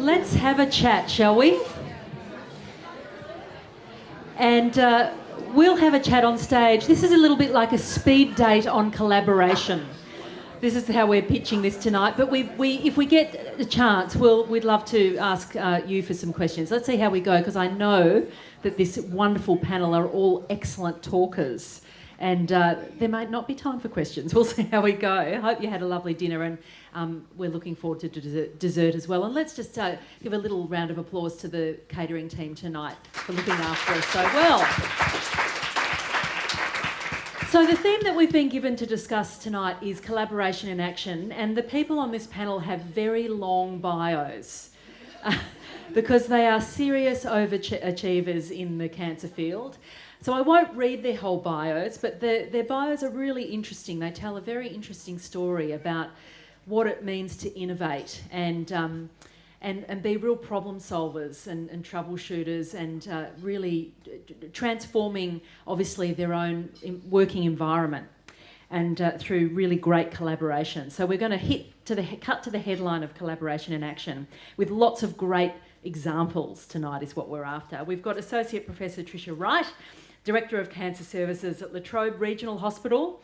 let's have a chat, shall we? And we'll have a chat on stage. This is a little bit like a speed date on collaboration. This is how we're pitching this tonight. But if we get a chance, we'd love to ask you for some questions. Let's see how we go, because I know that this wonderful panel are all excellent talkers. And there may not be time for questions. We'll see how we go. I hope you had a lovely dinner, and we're looking forward to dessert as well. And let's just give a little round of applause to the catering team tonight for looking after us so well. So the theme that we've been given to discuss tonight is collaboration in action, and the people on this panel have very long bios because they are serious overachievers in the cancer field. So I won't read their whole bios, but their bios are really interesting. They tell a very interesting story about what it means to innovate and be real problem solvers and troubleshooters, and really transforming, obviously, their own working environment, and through really great collaboration. So we're going to cut to the headline of collaboration in action with lots of great examples tonight is what we're after. We've got Associate Professor Tricia Wright, Director of Cancer Services at La Trobe Regional Hospital,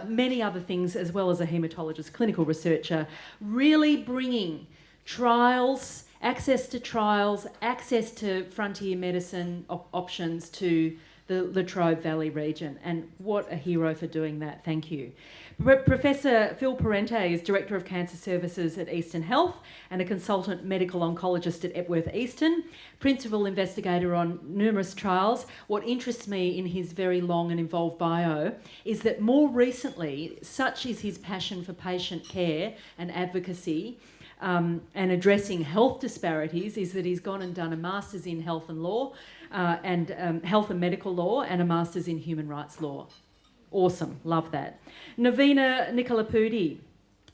many other things, as well as a haematologist, clinical researcher, really bringing trials, access to frontier medicine options to the La Trobe Valley region, and what a hero for doing that. Thank you. Professor Phil Parente is Director of Cancer Services at Eastern Health and a consultant medical oncologist at Epworth Eastern, principal investigator on numerous trials. What interests me in his very long and involved bio is that more recently, such is his passion for patient care and advocacy, and addressing health disparities, is that he's gone and done a Masters in Health and Law, and Health and Medical Law, and a Masters in Human Rights Law. Awesome, love that. Navina Nikolapudi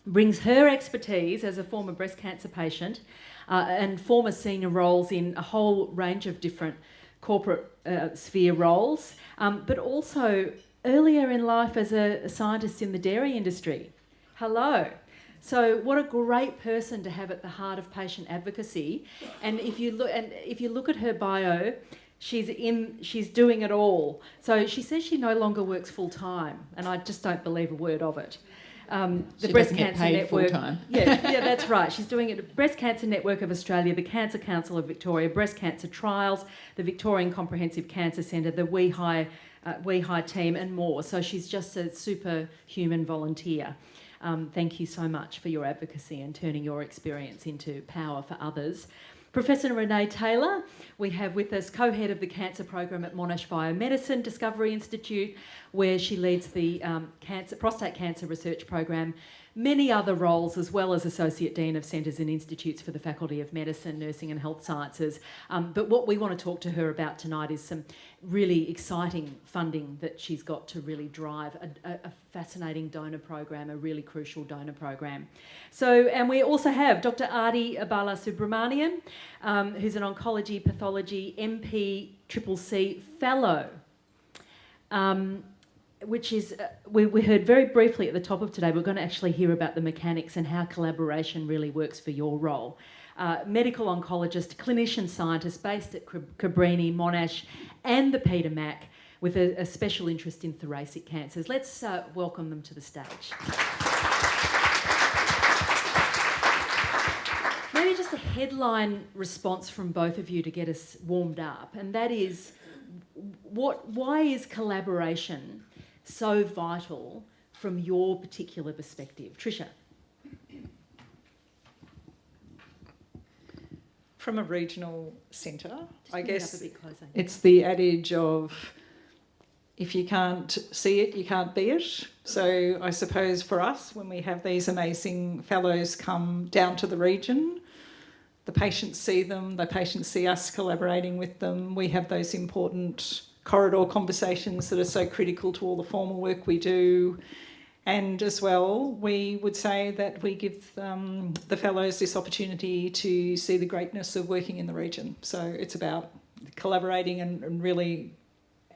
brings her expertise as a former breast cancer patient and former senior roles in a whole range of different corporate sphere roles, but also earlier in life as a scientist in the dairy industry. Hello. So what a great person to have at the heart of patient advocacy. And if you look at her bio, she's doing it all. So she says she no longer works full time, and I just don't believe a word of it. The Breast Cancer Network. Full-time. Yeah, that's right. She's doing it. Breast Cancer Network of Australia, the Cancer Council of Victoria, Breast Cancer Trials, the Victorian Comprehensive Cancer Centre, the WeHi team, and more. So she's just a superhuman volunteer. Thank you so much for your advocacy and turning your experience into power for others. Professor Renee Taylor, we have with us co-head of the cancer program at Monash Biomedicine Discovery Institute, where she leads the prostate cancer research program, many other roles, as well as Associate Dean of Centres and Institutes for the Faculty of Medicine, Nursing and Health Sciences. But what we want to talk to her about tonight is some really exciting funding that she's got to really drive a fascinating donor program, a really crucial donor program. So, and we also have Dr. Adi Abala Subramanian, who's an oncology pathology MPCCC fellow. Which is, we heard very briefly at the top of today, we're going to actually hear about the mechanics and how collaboration really works for your role. Medical oncologist, clinician scientist based at Cabrini, Monash and the Peter Mac, with a special interest in thoracic cancers. Let's welcome them to the stage. Maybe just a headline response from both of you to get us warmed up, and that is, why is collaboration so vital from your particular perspective? Tricia. From a regional centre, I guess a bit closer. It's the adage of, if you can't see it, you can't be it. So I suppose for us, when we have these amazing fellows come down to the region, the patients see them, the patients see us collaborating with them. We have those important corridor conversations that are so critical to all the formal work we do. And as well, we would say that we give the fellows this opportunity to see the greatness of working in the region. So it's about collaborating and really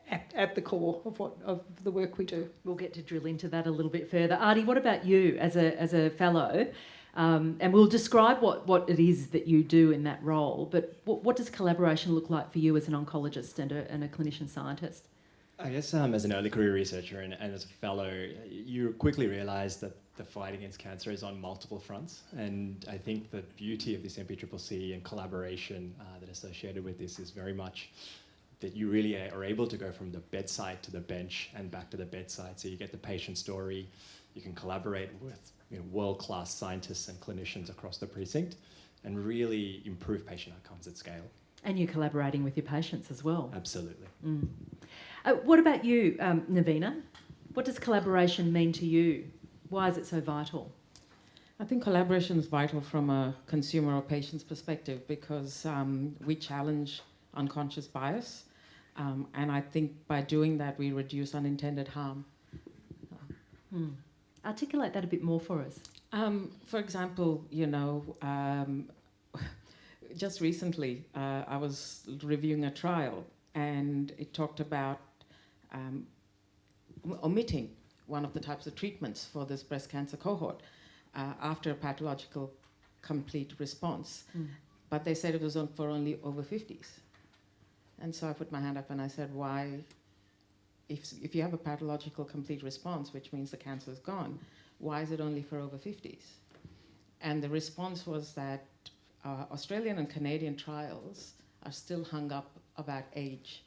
at the core of the work we do. We'll get to drill into that a little bit further. Adi, what about you as a fellow? And we'll describe what it is that you do in that role, but what does collaboration look like for you as an oncologist and a clinician scientist? I guess as an early career researcher and as a fellow, you quickly realise that the fight against cancer is on multiple fronts. And I think the beauty of this MPCCC and collaboration that is associated with this is very much that you really are able to go from the bedside to the bench and back to the bedside. So you get the patient story, you can collaborate with world-class scientists and clinicians across the precinct and really improve patient outcomes at scale. And you're collaborating with your patients as well. Absolutely. Mm. What about you, Navina? What does collaboration mean to you? Why is it so vital? I think collaboration is vital from a consumer or patient's perspective because we challenge unconscious bias, and I think by doing that we reduce unintended harm. Articulate that a bit more for us. For example, just recently I was reviewing a trial and it talked about omitting one of the types of treatments for this breast cancer cohort after a pathological complete response. But they said it was for only over 50s. And so I put my hand up and I said, why, if you have a pathological complete response, which means the cancer is gone, why is it only for over 50s? And the response was that Australian and Canadian trials are still hung up about age,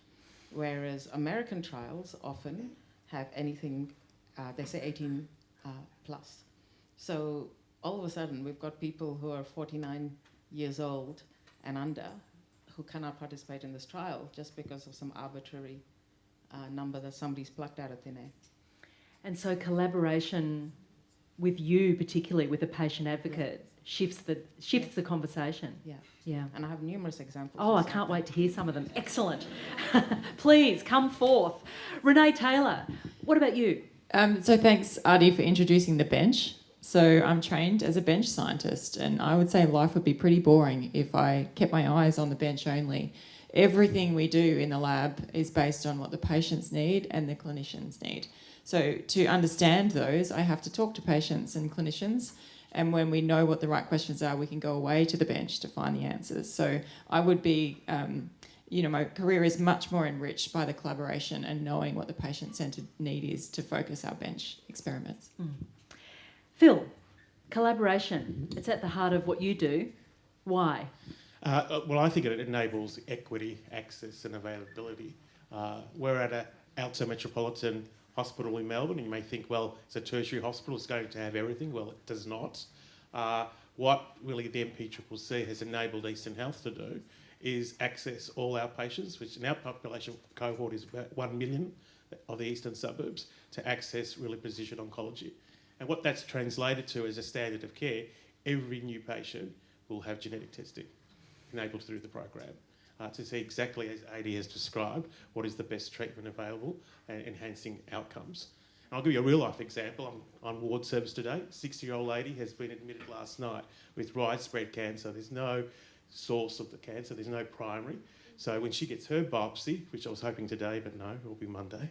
whereas American trials often have anything, they say 18 plus. So all of a sudden we've got people who are 49 years old and under who cannot participate in this trial just because of some arbitrary number that somebody's plucked out of thin air. And so collaboration with you, particularly with a patient advocate, shifts the conversation. Yeah. And I have numerous examples. Oh, I can't wait to hear some of them. Excellent. Please come forth. Renee Taylor, what about you? So thanks, Adi, for introducing the bench. So I'm trained as a bench scientist, and I would say life would be pretty boring if I kept my eyes on the bench only. Everything we do in the lab is based on what the patients need and the clinicians need. So to understand those, I have to talk to patients and clinicians, and when we know what the right questions are, we can go away to the bench to find the answers. So I would be, my career is much more enriched by the collaboration and knowing what the patient-centred need is to focus our bench experiments. Phil, collaboration, it's at the heart of what you do. Why? Well, I think it enables equity, access and availability. We're at an Alto Metropolitan Hospital in Melbourne, and you may think, well, it's a tertiary hospital, it's going to have everything. Well, it does not. What really the MPCCC has enabled Eastern Health to do is access all our patients, which in our population cohort is about 1 million of the eastern suburbs, to access really precision oncology. And what that's translated to as a standard of care, every new patient will have genetic testing enabled through the program to see exactly as Adi has described what is the best treatment available and enhancing outcomes. And I'll give you a real life example. I'm on ward service today. 60-year-old lady has been admitted last night with widespread cancer. There's no source of the cancer, there's no primary. So when she gets her biopsy, which I was hoping today, but no, it will be Monday,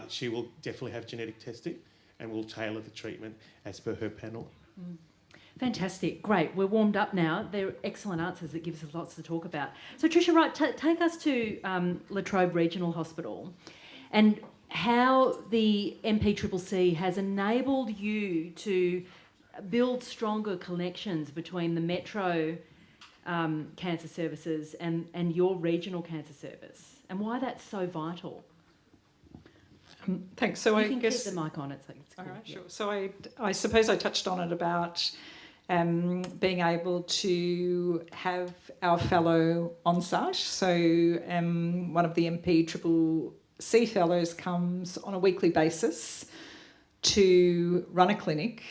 she will definitely have genetic testing and we'll tailor the treatment as per her panel. Fantastic, great. We're warmed up now. They're excellent answers that gives us lots to talk about. So Tricia Wright, take us to La Trobe Regional Hospital and how the MPCCC has enabled you to build stronger connections between the Metro cancer services and your regional cancer service, and why that's so vital. Thanks. So you I can guess keep the mic on. It's cool. all right, sure. So I suppose I touched on it about being able to have our fellow on site. So one of the MPCCC fellows comes on a weekly basis to run a clinic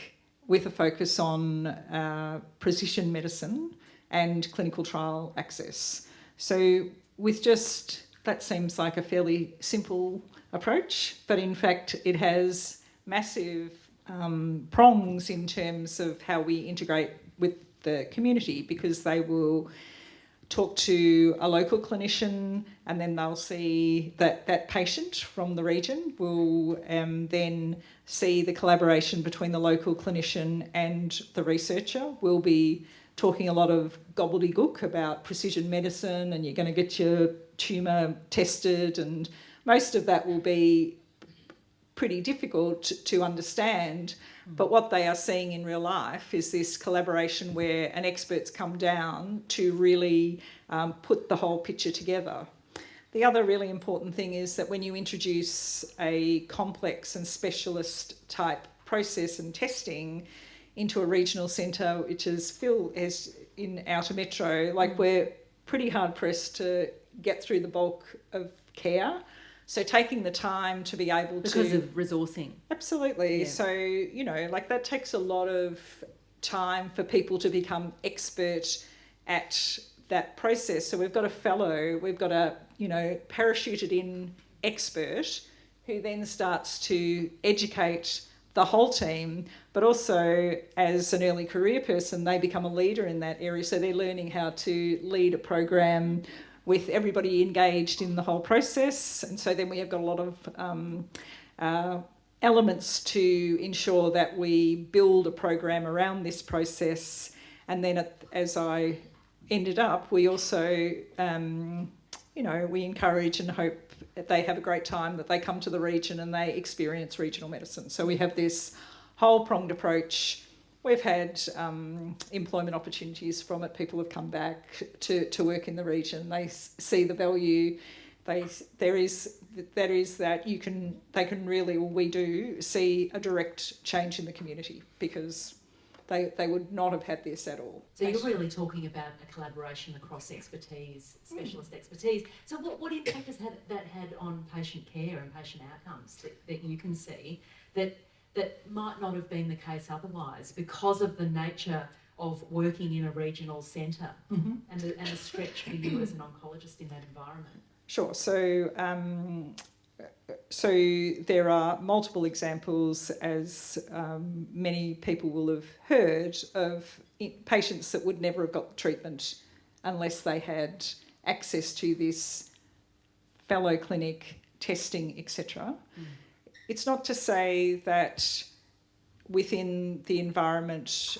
with a focus on precision medicine and clinical trial access. So with just, that seems like a fairly simple approach, but in fact it has massive prongs in terms of how we integrate with the community, because they will talk to a local clinician, and then they'll see that patient from the region will then see the collaboration between the local clinician and the researcher. We'll be talking a lot of gobbledygook about precision medicine, and you're going to get your tumour tested, and most of that will be pretty difficult to understand. But what they are seeing in real life is this collaboration where an expert's come down to really put the whole picture together. The other really important thing is that when you introduce a complex and specialist type process and testing into a regional centre, which is Phil is in outer metro, like we're pretty hard pressed to get through the bulk of care. So taking the time to be able because of resourcing. Absolutely. Yeah. So, you know, like that takes a lot of time for people to become expert at that process. So we've got a fellow, we've got a, you know, parachuted in expert who then starts to educate the whole team, but also as an early career person, they become a leader in that area. So they're learning how to lead a program with everybody engaged in the whole process. And so then we have got a lot of elements to ensure that we build a program around this process. And then as I ended up, we also, you know, we encourage and hope that they have a great time, that they come to the region and they experience regional medicine. So we have this whole pronged approach. We've had employment opportunities from it. People have come back to work in the region. They see the value. They can really, or we do, see a direct change in the community because they would not have had this at all. So you're really talking about a collaboration across expertise, specialist expertise. So what impact has that had on patient care and patient outcomes that you can see that might not have been the case otherwise because of the nature of working in a regional centre and the stretch for you as an oncologist in that environment? Sure. So there are multiple examples, as many people will have heard, of patients that would never have got the treatment unless they had access to this fellow clinic testing, etc. It's not to say that within the environment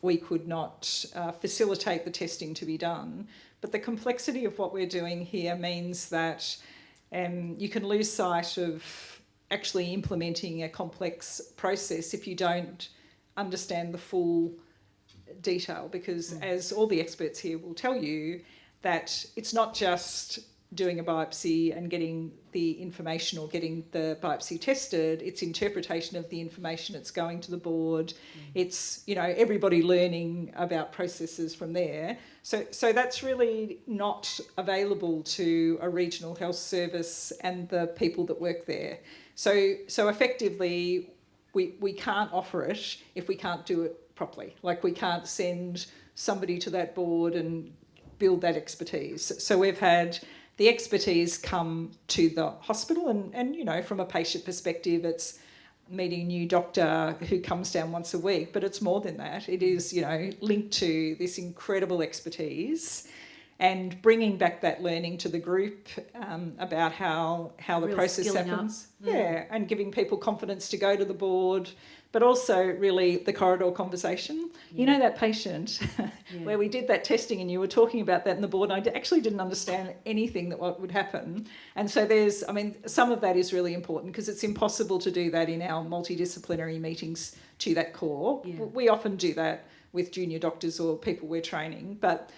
we could not facilitate the testing to be done, but the complexity of what we're doing here means that you can lose sight of actually implementing a complex process if you don't understand the full detail, because as all the experts here will tell you, that it's not just doing a biopsy and getting the information or getting the biopsy tested, it's interpretation of the information, it's going to the board, it's, you know, everybody learning about processes from there. So that's really not available to a regional health service and the people that work there. So effectively, we can't offer it if we can't do it properly. Like, we can't send somebody to that board and build that expertise. So we've had the expertise come to the hospital and you know, from a patient perspective, it's meeting a new doctor who comes down once a week, but it's more than that. It is, you know, linked to this incredible expertise and bringing back that learning to the group about how the Real process skilling happens. up. Yeah, and giving people confidence to go to the board, but also really the corridor conversation. Yeah. You know, that patient where we did that testing and you were talking about that in the board, and I actually didn't understand anything that what would happen. And so there's, I mean, some of that is really important because it's impossible to do that in our multidisciplinary meetings to that core. Yeah. We often do that with junior doctors or people we're training, but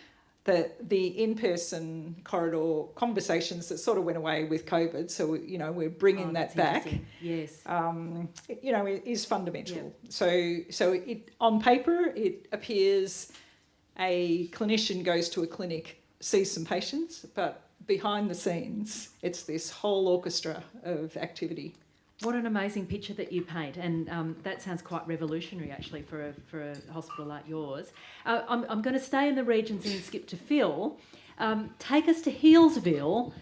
the in-person corridor conversations that sort of went away with COVID, so you know, we're bringing that back. Yes. You know, it is fundamental. Yeah. So it, on paper, it appears a clinician goes to a clinic, sees some patients, but behind the scenes, it's this whole orchestra of activity. What an amazing picture that you paint, and that sounds quite revolutionary actually for a hospital like yours. I'm going to stay in the regions and skip to Phil. Take us to Healesville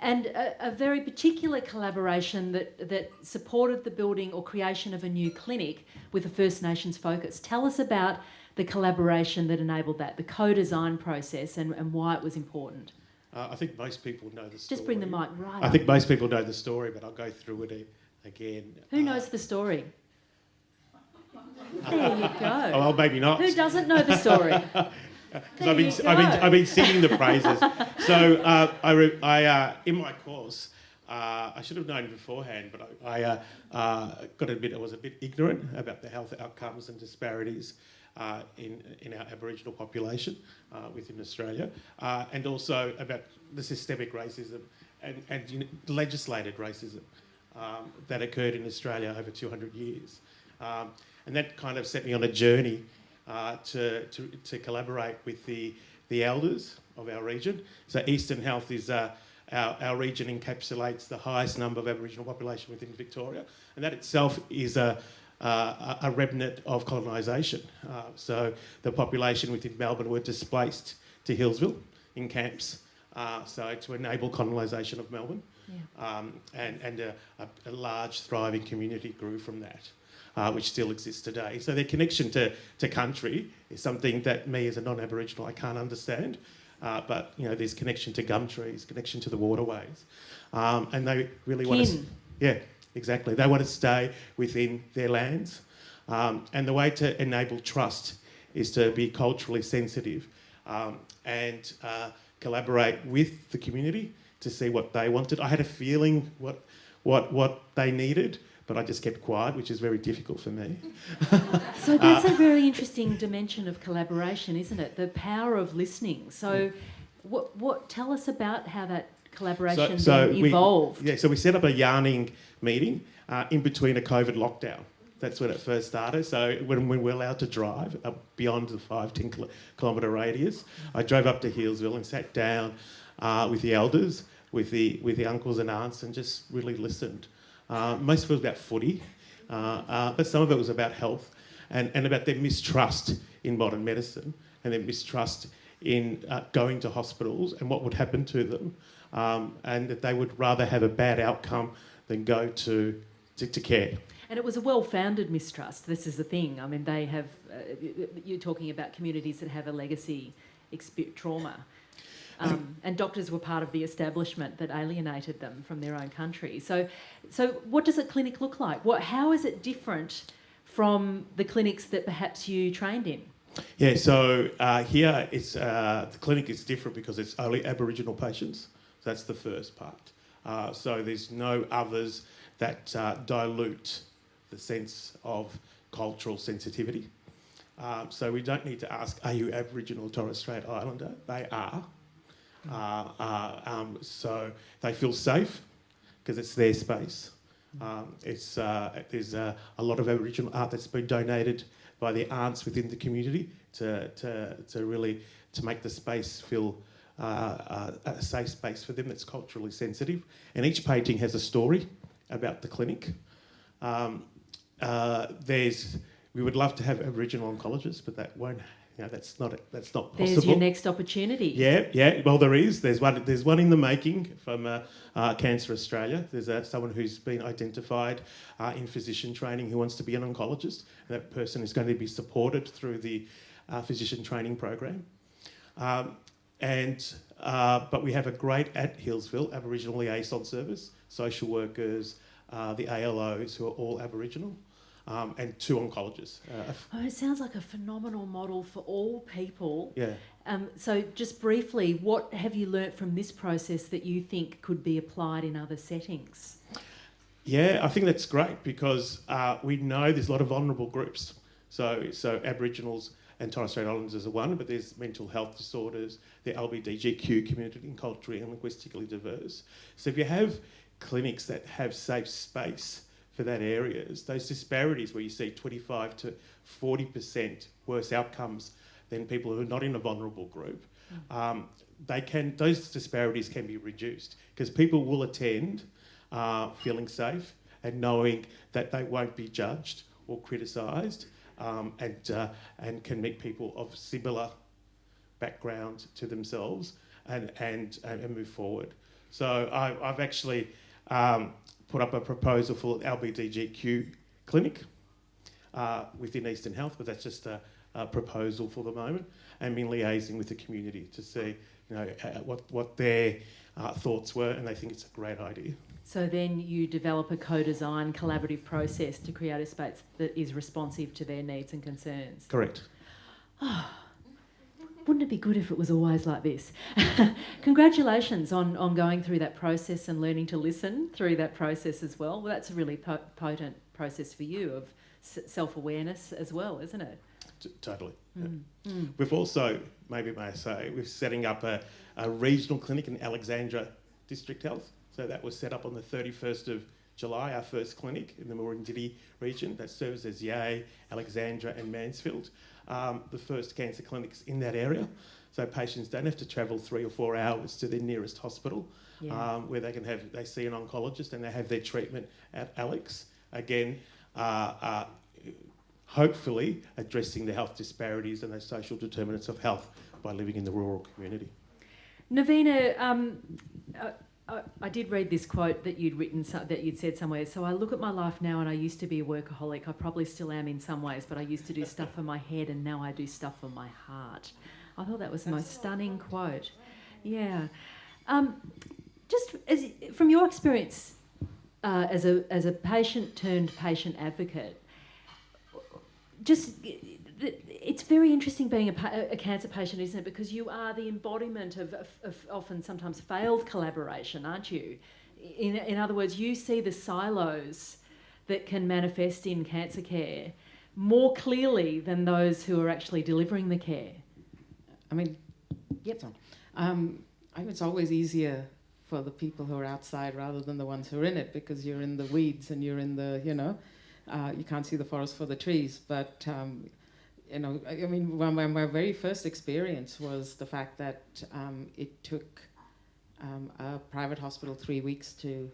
and a very particular collaboration that supported the building or creation of a new clinic with a First Nations focus. Tell us about the collaboration that enabled that, the co-design process, and why it was important. I think most people know the story. Just bring the mic right I up. think most people know the story, but I'll go through it again. Who knows the story? There you go. Oh, well, maybe not. Who doesn't know the story? Because There you go. I've been singing the praises. So in my course, I should have known beforehand, but I got to admit I was a bit ignorant about the health outcomes and disparities in our Aboriginal population within Australia, and also about the systemic racism and legislated racism that occurred in Australia over 200 years. And that kind of set me on a journey to collaborate with the elders of our region. So Eastern Health is our region encapsulates the highest number of Aboriginal population within Victoria, and that itself is a remnant of colonisation. So the population within Melbourne were displaced to Hillsville in camps, so to enable colonisation of Melbourne, and a large thriving community grew from that. Which still exists today. So their connection to country is something that me as a non-Aboriginal I can't understand, but there's connection to gum trees, connection to the waterways, and they really want to. Yeah, exactly. They want to stay within their lands, and the way to enable trust is to be culturally sensitive and collaborate with the community to see what they wanted. I had a feeling what they needed, but I just kept quiet, which is very difficult for me. So that's a very interesting dimension of collaboration, isn't it? The power of listening. So what tell us about how that collaboration evolved? So we set up a yarning meeting in between a COVID lockdown. That's when it first started. So when we were allowed to drive up beyond the 5-10 kilometre radius, I drove up to Hillsville and sat down with the elders, with the uncles and aunts, and just really listened. Most of it was about footy, but some of it was about health and about their mistrust in modern medicine and their mistrust in going to hospitals and what would happen to them, and that they would rather have a bad outcome than go to care. And it was a well-founded mistrust. This is the thing. I mean, they have... you're talking about communities that have a legacy trauma. And doctors were part of the establishment that alienated them from their own country. So what does a clinic look like? How is it different from the clinics that perhaps you trained in? Yeah, so here it's the clinic is different because it's only Aboriginal patients. So that's the first part. So there's no others that dilute the sense of cultural sensitivity. So we don't need to ask, are you Aboriginal or Torres Strait Islander? They are. So they feel safe because it's their space. There's a lot of Aboriginal art that's been donated by the aunts within the community to really make the space feel a safe space for them that's culturally sensitive. And each painting has a story about the clinic. We would love to have Aboriginal oncologists, but that won't. That's not possible. There's your next opportunity. Yeah. Well, there is. There's one in the making from Cancer Australia. There's someone who's been identified in physician training who wants to be an oncologist. That person is going to be supported through the physician training program. But we have a great at Hillsville Aboriginal liaison service, social workers, the ALOs who are all Aboriginal. And 2 oncologists. It sounds like a phenomenal model for all people. Yeah. So just briefly, what have you learnt from this process that you think could be applied in other settings? Yeah, I think that's great because we know there's a lot of vulnerable groups. So Aboriginals and Torres Strait Islanders are one, but there's mental health disorders, the LGBTQ community and culturally and linguistically diverse. So if you have clinics that have safe space for that areas, those disparities where you see 25 to 40% worse outcomes than people who are not in a vulnerable group, those disparities can be reduced because people will attend feeling safe and knowing that they won't be judged or criticised, and can meet people of similar background to themselves and move forward. So I've actually put up a proposal for an LBDGQ clinic within Eastern Health, but that's just a proposal for the moment, and been liaising with the community to see, what their thoughts were, and they think it's a great idea. So then you develop a co-design collaborative process to create a space that is responsive to their needs and concerns. Correct. Wouldn't it be good if it was always like this? Congratulations on going through that process and learning to listen through that process as well. Well, that's a really potent process for you of self-awareness as well, isn't it? Totally. Yeah. We've also, maybe may I say, we're setting up a regional clinic in Alexandra District Health. So that was set up on the 31st of July, our first clinic in the Murrumbidgee region that serves as Yea, Alexandra and Mansfield. The first cancer clinics in that area. So patients don't have to travel 3 or 4 hours to their nearest hospital, where they see an oncologist and they have their treatment at Alex. Again, hopefully addressing the health disparities and the social determinants of health by living in the rural community. Navina, I did read this quote that you'd written, that you'd said somewhere. So I look at my life now and I used to be a workaholic. I probably still am in some ways, but I used to do stuff for my head and now I do stuff for my heart. I thought that was the most stunning quote. Yeah. Just from your experience as a patient turned patient advocate, it's very interesting being a cancer patient, isn't it? Because you are the embodiment of often sometimes failed collaboration, aren't you? In other words, you see the silos that can manifest in cancer care more clearly than those who are actually delivering the care. I mean, Yep. I mean, it's always easier for the people who are outside rather than the ones who are in it, because you're in the weeds and you're in the, you can't see the forest for the trees. But, I mean, my very first experience was the fact that it took a private hospital 3 weeks to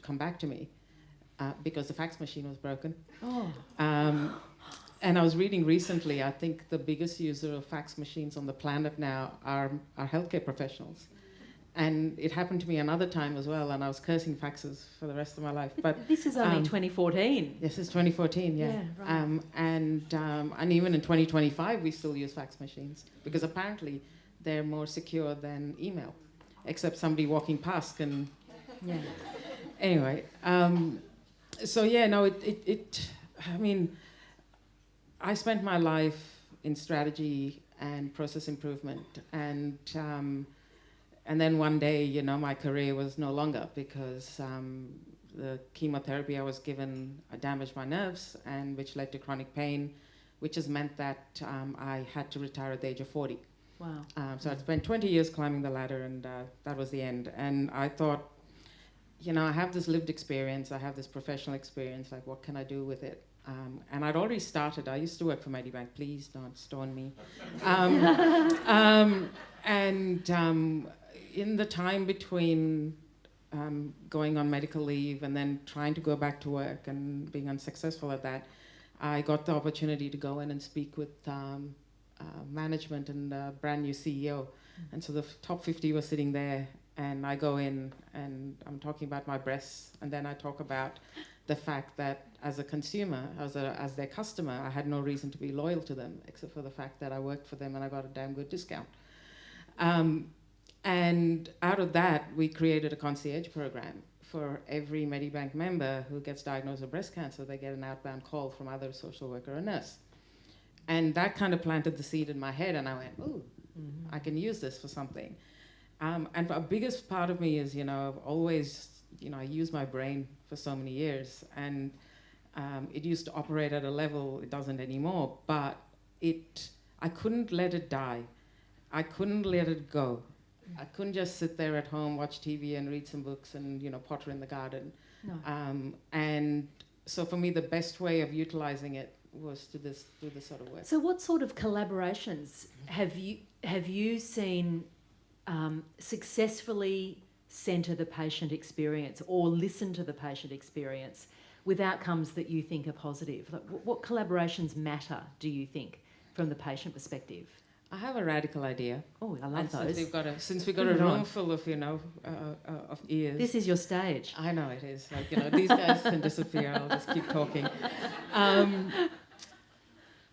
come back to me because the fax machine was broken. Oh. And I was reading recently, I think the biggest user of fax machines on the planet now are healthcare professionals. And it happened to me another time as well, and I was cursing faxes for the rest of my life. But this is only 2014. Yes, it's 2014, yeah. Yeah, right. And even in 2025, we still use fax machines because apparently they're more secure than email, except somebody walking past can. Yeah. Anyway, so yeah, no, I mean, I spent my life in strategy and process improvement, and then one day, my career was no longer because the chemotherapy I was given damaged my nerves, and which led to chronic pain, which has meant that I had to retire at the age of 40. Wow. So I'd spent 20 years climbing the ladder, and that was the end. And I thought, I have this lived experience, I have this professional experience, like what can I do with it? And I'd already started, I used to work for Medibank, please don't stone me. In the time between going on medical leave and then trying to go back to work and being unsuccessful at that, I got the opportunity to go in and speak with management and a brand new CEO. And so the top 50 were sitting there, and I go in and I'm talking about my breasts, and then I talk about the fact that as a consumer, as their customer, I had no reason to be loyal to them, except for the fact that I worked for them and I got a damn good discount. And out of that, we created a concierge program. For every Medibank member who gets diagnosed with breast cancer, they get an outbound call from either a social worker or a nurse. And that kind of planted the seed in my head, and I went, ooh, I can use this for something. And the biggest part of me is, I've always, I used my brain for so many years, and it used to operate at a level it doesn't anymore, but I couldn't let it die. I couldn't let it go. I couldn't just sit there at home, watch TV and read some books and, potter in the garden. No. And so for me, the best way of utilizing it was to do this sort of work. So what sort of collaborations have you seen successfully centre the patient experience or listen to the patient experience with outcomes that you think are positive? Like, what collaborations matter, do you think, from the patient perspective? I have a radical idea. Oh, I love And those. since we've got a Bring it on. room full of, of ears. This is your stage. I know it is. Like, these guys can disappear. I'll just keep talking.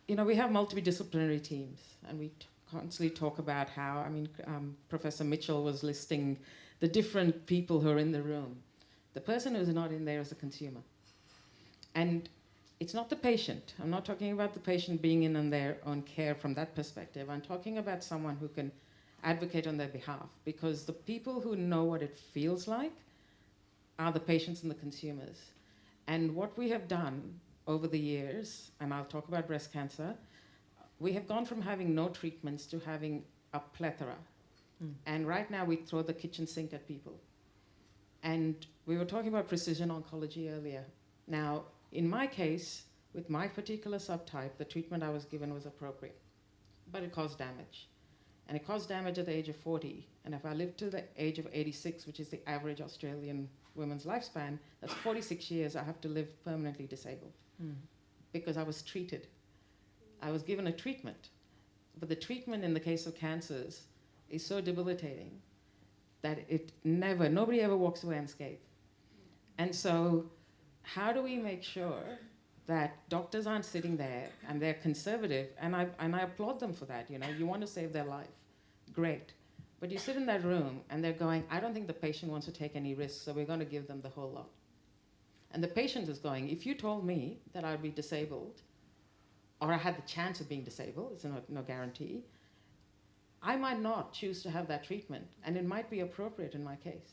We have multidisciplinary teams, and we constantly talk about how, Professor Mitchell was listing the different people who are in the room. The person who's not in there is the consumer. And it's not the patient. I'm not talking about the patient being in on their own care from that perspective. I'm talking about someone who can advocate on their behalf, because the people who know what it feels like are the patients and the consumers. And what we have done over the years, and I'll talk about breast cancer, we have gone from having no treatments to having a plethora. And right now we throw the kitchen sink at people. And we were talking about precision oncology earlier. Now, in my case, with my particular subtype, the treatment I was given was appropriate, but it caused damage. And it caused damage at the age of 40. And if I live to the age of 86, which is the average Australian woman's lifespan, that's 46 years I have to live permanently disabled. Because I was treated. I was given a treatment. But the treatment in the case of cancers is so debilitating that nobody ever walks away unscathed. And so how do we make sure that doctors aren't sitting there and they're conservative? And I applaud them for that. You want to save their life. Great. But you sit in that room and they're going, I don't think the patient wants to take any risks, so we're going to give them the whole lot. And the patient is going, if you told me that I'd be disabled, or I had the chance of being disabled, it's no guarantee, I might not choose to have that treatment, and it might be appropriate in my case.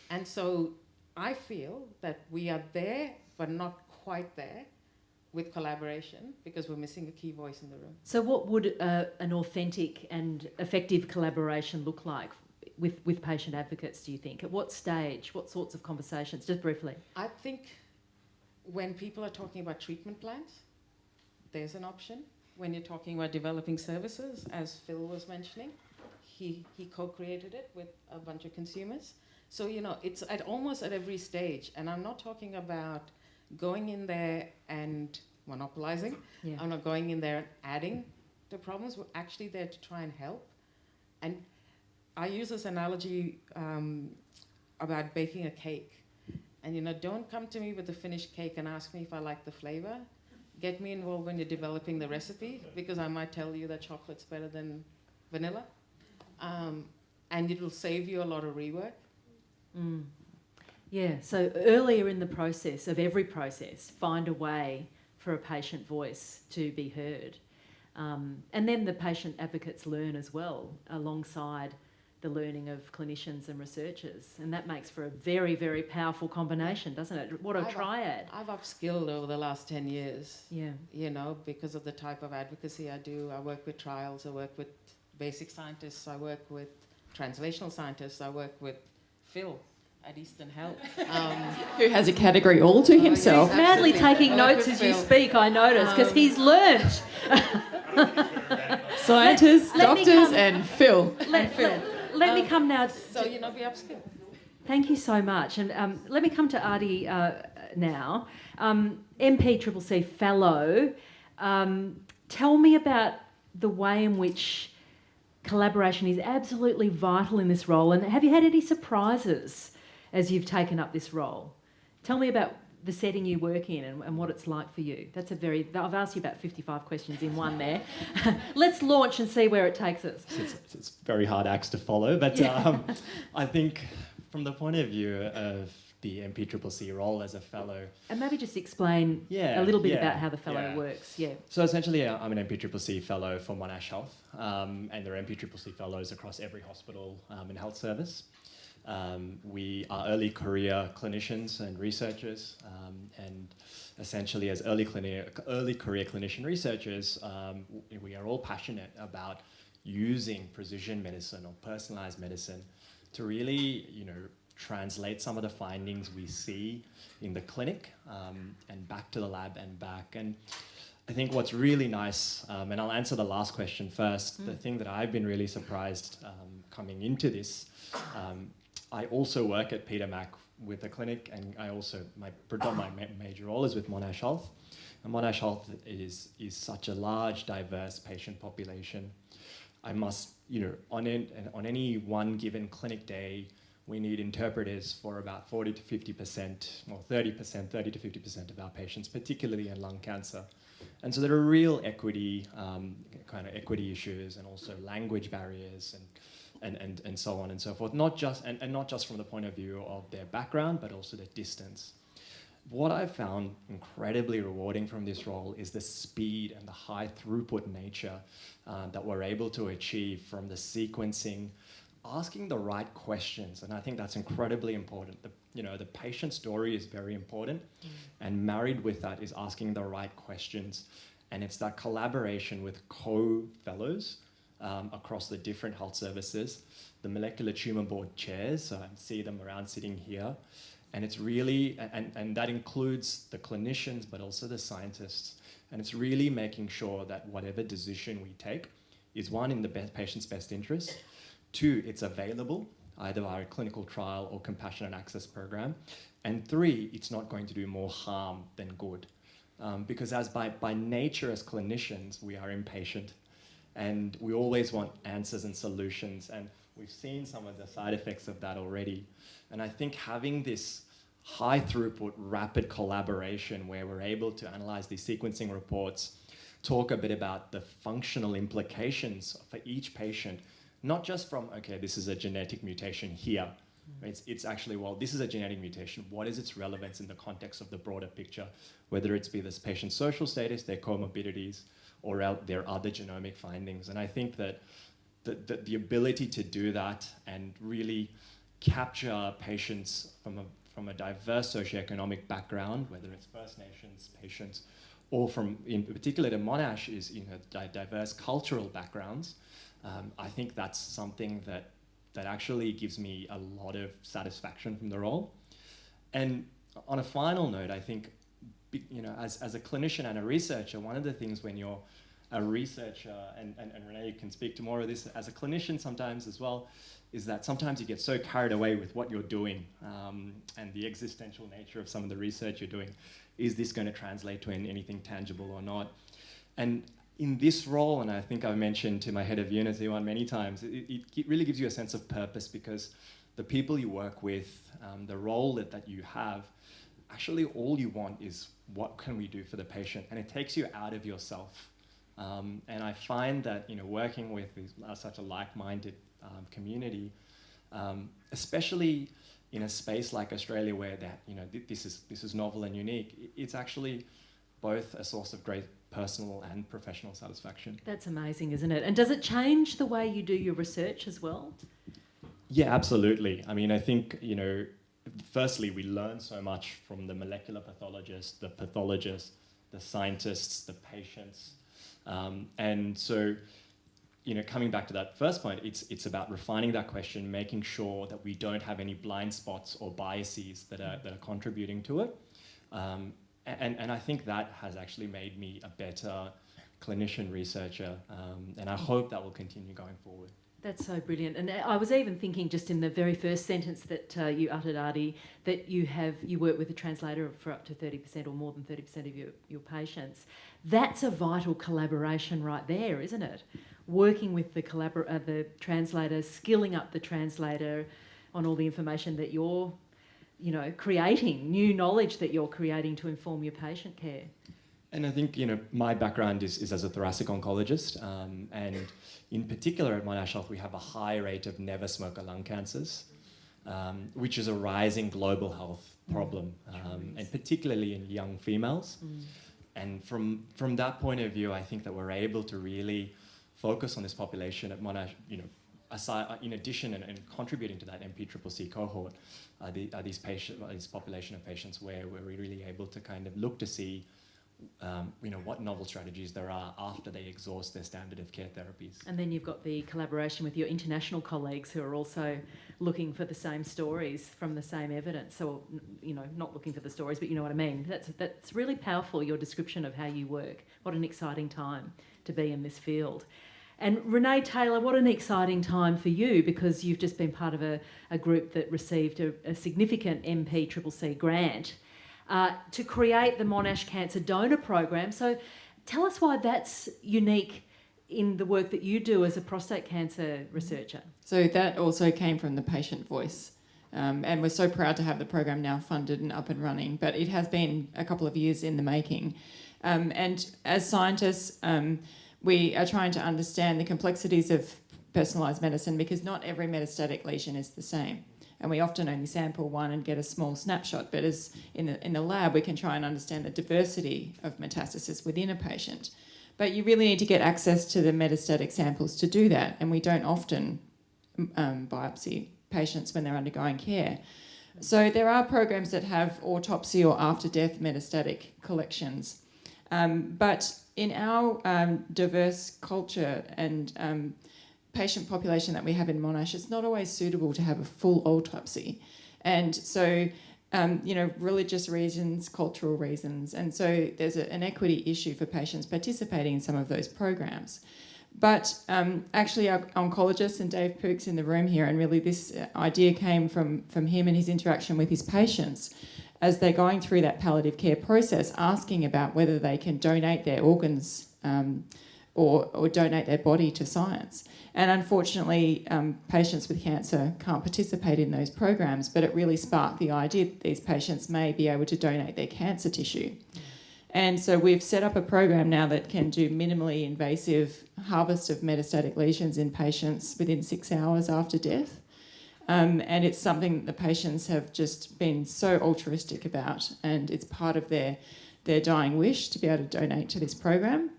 And so I feel that we are there, but not quite there with collaboration, because we're missing a key voice in the room. So what would an authentic and effective collaboration look like with patient advocates, do you think? At what stage? What sorts of conversations? Just briefly. I think when people are talking about treatment plans, there's an option. When you're talking about developing services, as Phil was mentioning, he co-created it with a bunch of consumers. So, it's almost at every stage. And I'm not talking about going in there and monopolizing. Yeah. I'm not going in there and adding to problems. We're actually there to try and help. And I use this analogy about baking a cake. And, don't come to me with the finished cake and ask me if I like the flavor. Get me involved when you're developing the recipe, because I might tell you that chocolate's better than vanilla. And it will save you a lot of rework. Yeah, so earlier in the process, of every process, find a way for a patient voice to be heard. And then the patient advocates learn as well, alongside the learning of clinicians and researchers. And that makes for a very, very powerful combination, doesn't it? What a triad. I've upskilled over the last 10 years. Yeah. Because of the type of advocacy I do. I work with trials, I work with basic scientists, I work with translational scientists, I work with Phil at Eastern Health. Who has a category all to himself. He's madly Absolutely. taking notes as you speak, I notice, because he's learnt. Scientists, Let me doctors, come- and Phil. Let me come now. So, be upskilled. Thank you so much. And let me come to Adi now. MPCCC Fellow, tell me about the way in which collaboration is absolutely vital in this role. And have you had any surprises as you've taken up this role? Tell me about the setting you work in and what it's like for you. I've asked you about 55 questions in one there. Let's launch and see where it takes us. It's very hard acts to follow, but I think from the point of view of the MPCCC role as a fellow. And maybe just explain a little bit about how the fellow yeah. works. Yeah. So essentially, I'm an MPCCC fellow for Monash Health, and there are MPCCC fellows across every hospital and health service. We are early career clinicians and researchers, and essentially as early career clinician researchers, we are all passionate about using precision medicine or personalized medicine to really, translate some of the findings we see in the clinic and back to the lab and back. And I think what's really nice, and I'll answer the last question first, the thing that I've been really surprised coming into this, I also work at Peter Mac with a clinic, and I also, my major role is with Monash Health. And Monash Health is such a large, diverse patient population. I must, on any one given clinic day, we need interpreters for about 40 to 50%, or 30 to 50% of our patients, particularly in lung cancer. And so there are real equity issues, and also language barriers and so on and so forth. Not just from the point of view of their background, but also their distance. What I've found incredibly rewarding from this role is the speed and the high throughput nature that we're able to achieve from the sequencing, asking the right questions. And I think that's incredibly important. The patient story is very important, and married with that is asking the right questions. And it's that collaboration with co-fellows across the different health services, the molecular tumor board chairs, so I see them around sitting here. And it's really, and that includes the clinicians, but also the scientists. And it's really making sure that whatever decision we take is, one, in the patient's best interest, two, it's available, either via a clinical trial or compassionate access program, and three, it's not going to do more harm than good. Because as by nature as clinicians, we are impatient, and we always want answers and solutions, and we've seen some of the side effects of that already. And I think having this high throughput, rapid collaboration where we're able to analyze these sequencing reports, talk a bit about the functional implications for each patient, not just from, okay, this is a genetic mutation here. It's actually, well, this is a genetic mutation. What is its relevance in the context of the broader picture, whether it's be this patient's social status, their comorbidities, or their other genomic findings. And I think that the ability to do that and really capture patients from a diverse socioeconomic background, whether it's First Nations patients, or from, in particular, to Monash is diverse cultural backgrounds. I think that's something that actually gives me a lot of satisfaction from the role. And on a final note, I think, as a clinician and a researcher, one of the things when you're a researcher, and Renee can speak to more of this, as a clinician sometimes as well, is that sometimes you get so carried away with what you're doing and the existential nature of some of the research you're doing. Is this going to translate to anything tangible or not? And in this role, and I think I've mentioned to my head of unit, Iwan, many times, it really gives you a sense of purpose, because the people you work with, the role that you have, actually all you want is what can we do for the patient? And it takes you out of yourself. And I find that working with such a like-minded community, especially in a space like Australia where this is novel and unique, it's actually both a source of great personal and professional satisfaction. That's amazing, isn't it? And does it change the way you do your research as well? Yeah, absolutely. I mean, I think, firstly, we learn so much from the molecular pathologists, the scientists, the patients. And so, coming back to that first point, it's about refining that question, making sure that we don't have any blind spots or biases that are contributing to it. And I think that has actually made me a better clinician researcher, and I hope that will continue going forward. That's so brilliant. And I was even thinking, just in the very first sentence that you uttered, Adi, that you work with a translator for up to 30% or more than 30% of your patients. That's a vital collaboration right there, isn't it? Working with the translator, skilling up the translator on all the information that you're creating, new knowledge that you're creating to inform your patient care. And I think, my background is as a thoracic oncologist, and in particular at Monash Health, we have a high rate of never smoker lung cancers, which is a rising global health problem, and particularly in young females. And from that point of view, I think that we're able to really focus on this population at Monash, aside, in addition and contributing to that MPCCC cohort, these population of patients where we're really able to kind of look to see what novel strategies there are after they exhaust their standard of care therapies. And then you've got the collaboration with your international colleagues who are also looking for the same stories from the same evidence. So, not looking for the stories, but you know what I mean. That's really powerful, your description of how you work. What an exciting time to be in this field. And Renee Taylor, what an exciting time for you, because you've just been part of a group that received a significant MPCCC grant. to create the Monash Cancer Donor Program. So tell us why that's unique in the work that you do as a prostate cancer researcher. So that also came from the patient voice. And we're so proud to have the program now funded and up and running, but it has been a couple of years in the making. And as scientists, we are trying to understand the complexities of personalised medicine, because not every metastatic lesion is the same. And we often only sample one and get a small snapshot, but as in the lab, we can try and understand the diversity of metastasis within a patient. But you really need to get access to the metastatic samples to do that, and we don't often biopsy patients when they're undergoing care. So there are programs that have autopsy or after-death metastatic collections. But in our diverse culture and patient population that we have in Monash, it's not always suitable to have a full autopsy. And so, religious reasons, cultural reasons, and so there's an equity issue for patients participating in some of those programs. But actually our oncologist, and Dave Pook's in the room here, and really this idea came from him and his interaction with his patients as they're going through that palliative care process, asking about whether they can donate their organs or donate their body to science. And unfortunately, patients with cancer can't participate in those programs, but it really sparked the idea that these patients may be able to donate their cancer tissue. And so we've set up a program now that can do minimally invasive harvest of metastatic lesions in patients within 6 hours after death. And it's something that the patients have just been so altruistic about, and it's part of their dying wish to be able to donate to this program.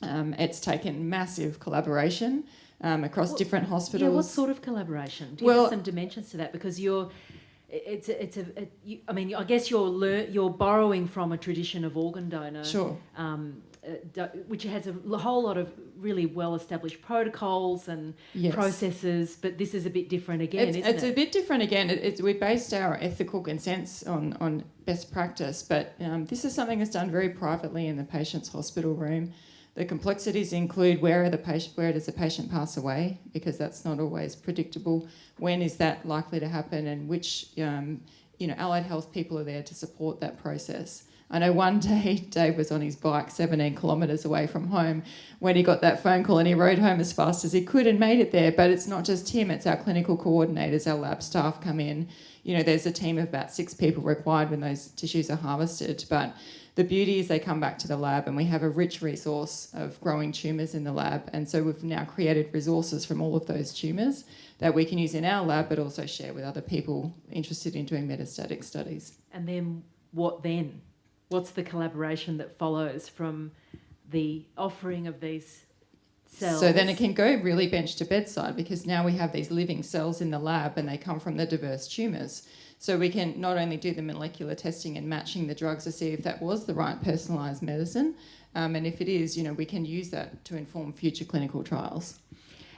It's taken massive collaboration across different hospitals. Yeah, what sort of collaboration? Do you have some dimensions to that? Because I guess you're borrowing from a tradition of organ donor, sure, which has a whole lot of really well-established protocols and processes, but this is a bit different again, isn't it? It's a bit different again. We based our ethical consents on best practice, but this is something that's done very privately in the patient's hospital room. The complexities include where does the patient pass away, because that's not always predictable. When is that likely to happen, and which allied health people are there to support that process. I know one day Dave was on his bike 17 kilometres away from home when he got that phone call, and he rode home as fast as he could and made it there. But it's not just him, it's our clinical coordinators, our lab staff come in. There's a team of about 6 people required when those tissues are harvested. But the beauty is they come back to the lab, and we have a rich resource of growing tumours in the lab. And so we've now created resources from all of those tumours that we can use in our lab, but also share with other people interested in doing metastatic studies. And then what then? What's the collaboration that follows from the offering of these cells? So then it can go really bench to bedside, because now we have these living cells in the lab and they come from the diverse tumours. So we can not only do the molecular testing and matching the drugs to see if that was the right personalised medicine, and if it is, we can use that to inform future clinical trials.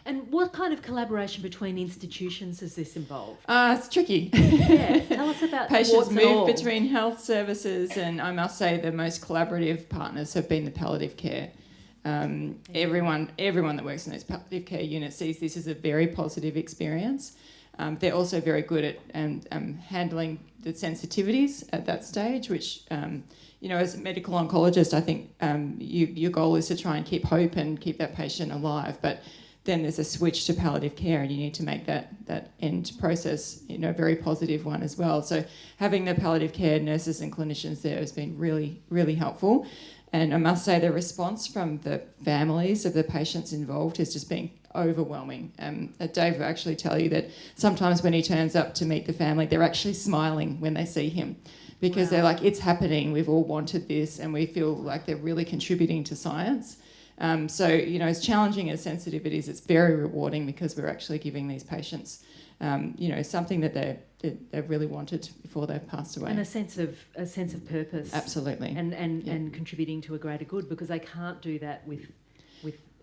And what kind of collaboration between institutions has this involved? It's tricky. Yeah, tell us about Patients move between health services, and I must say the most collaborative partners have been the palliative care. Everyone that works in those palliative care units sees this as a very positive experience. They're also very good at handling the sensitivities at that stage, which, as a medical oncologist, I think your goal is to try and keep hope and keep that patient alive. But then there's a switch to palliative care, and you need to make that end process, a very positive one as well. So having the palliative care nurses and clinicians there has been really, really helpful. And I must say the response from the families of the patients involved has just been overwhelming. Dave will actually tell you that sometimes when he turns up to meet the family, they're actually smiling when they see him, because they're like, it's happening, we've all wanted this, and we feel like they're really contributing to science. So, as challenging as sensitive it is, it's very rewarding, because we're actually giving these patients, something that they really wanted before they've passed away. And a sense of purpose. Absolutely. And contributing to a greater good, because they can't do that with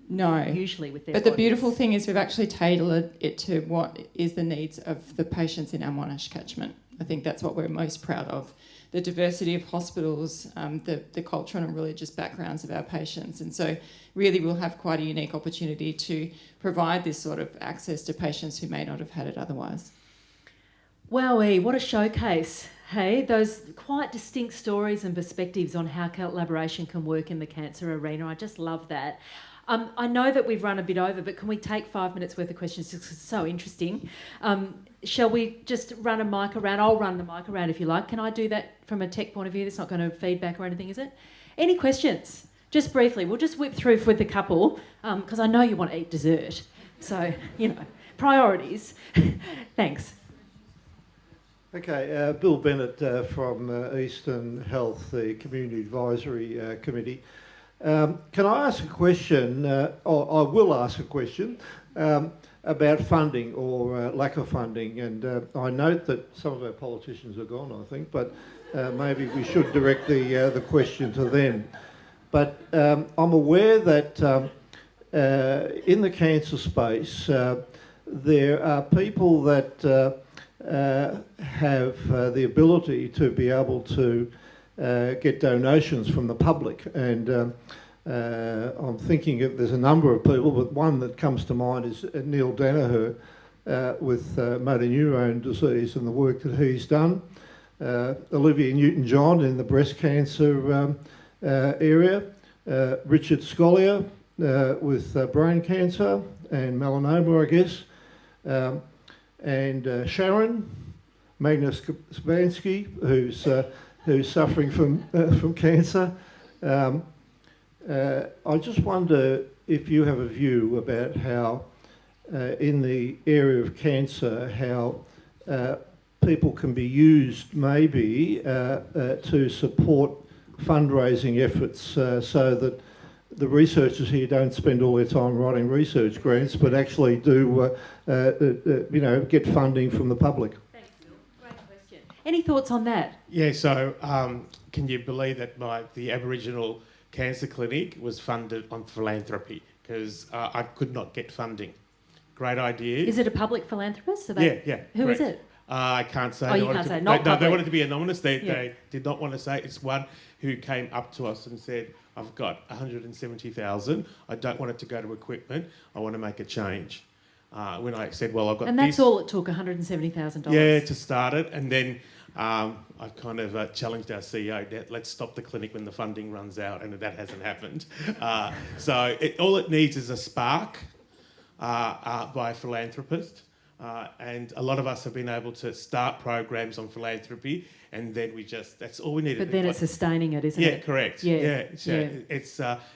usually with their But bodies. the beautiful thing is we've actually tailored it to what is the needs of the patients in our Monash catchment. I think that's what we're most proud of. The diversity of hospitals, the cultural and religious backgrounds of our patients. And so really we'll have quite a unique opportunity to provide this sort of access to patients who may not have had it otherwise. Wowee, what a showcase. Hey, those quite distinct stories and perspectives on how collaboration can work in the cancer arena. I just love that. I know that we've run a bit over, but can we take 5 minutes worth of questions? It's so interesting. Shall we just run a mic around? I'll run the mic around if you like. Can I do that from a tech point of view? That's not going to feedback or anything, is it? Any questions? Just briefly. We'll just whip through with a couple because I know you want to eat dessert. So, priorities. Thanks. Okay, Bill Bennett from Eastern Health, the Community Advisory Committee. Can I ask a question, or I will ask a question, about funding or lack of funding? And I note that some of our politicians are gone, I think, but maybe we should direct the question to them. But I'm aware that in the cancer space, there are people that have the ability to be able to get donations from the public, and I'm thinking there's a number of people, but one that comes to mind is Neil Danaher with motor neurone disease and the work that he's done. Olivia Newton-John in the breast cancer area, Richard Scollier with brain cancer and melanoma, I guess. And Sharon Magnus Spansky, who's suffering from cancer. I just wonder if you have a view about how, in the area of cancer, how people can be used maybe to support fundraising efforts, so that the researchers here don't spend all their time writing research grants, but actually do, get funding from the public. Thanks, Bill. Great question. Any thoughts on that? Yeah, so can you believe that the Aboriginal Cancer Clinic was funded on philanthropy because I could not get funding. Great idea. Is it a public philanthropist? Yeah. Who is correct. it? I can't say. Oh, you can't say. Not they public. wanted to be anonymous. They did not want to say. It's one who came up to us and said, I've got 170,000. I don't want it to go to equipment. I want to make a change. When I said, well, I've got And this. that's all it took, $170,000. Yeah, to start it. And then I've kind of challenged our CEO that let's stop the clinic when the funding runs out, and that hasn't happened. So all it needs is a spark by a philanthropist. And a lot of us have been able to start programs on philanthropy, and then that's all we need. But then it's sustaining it, isn't it? Yeah, correct. Yeah.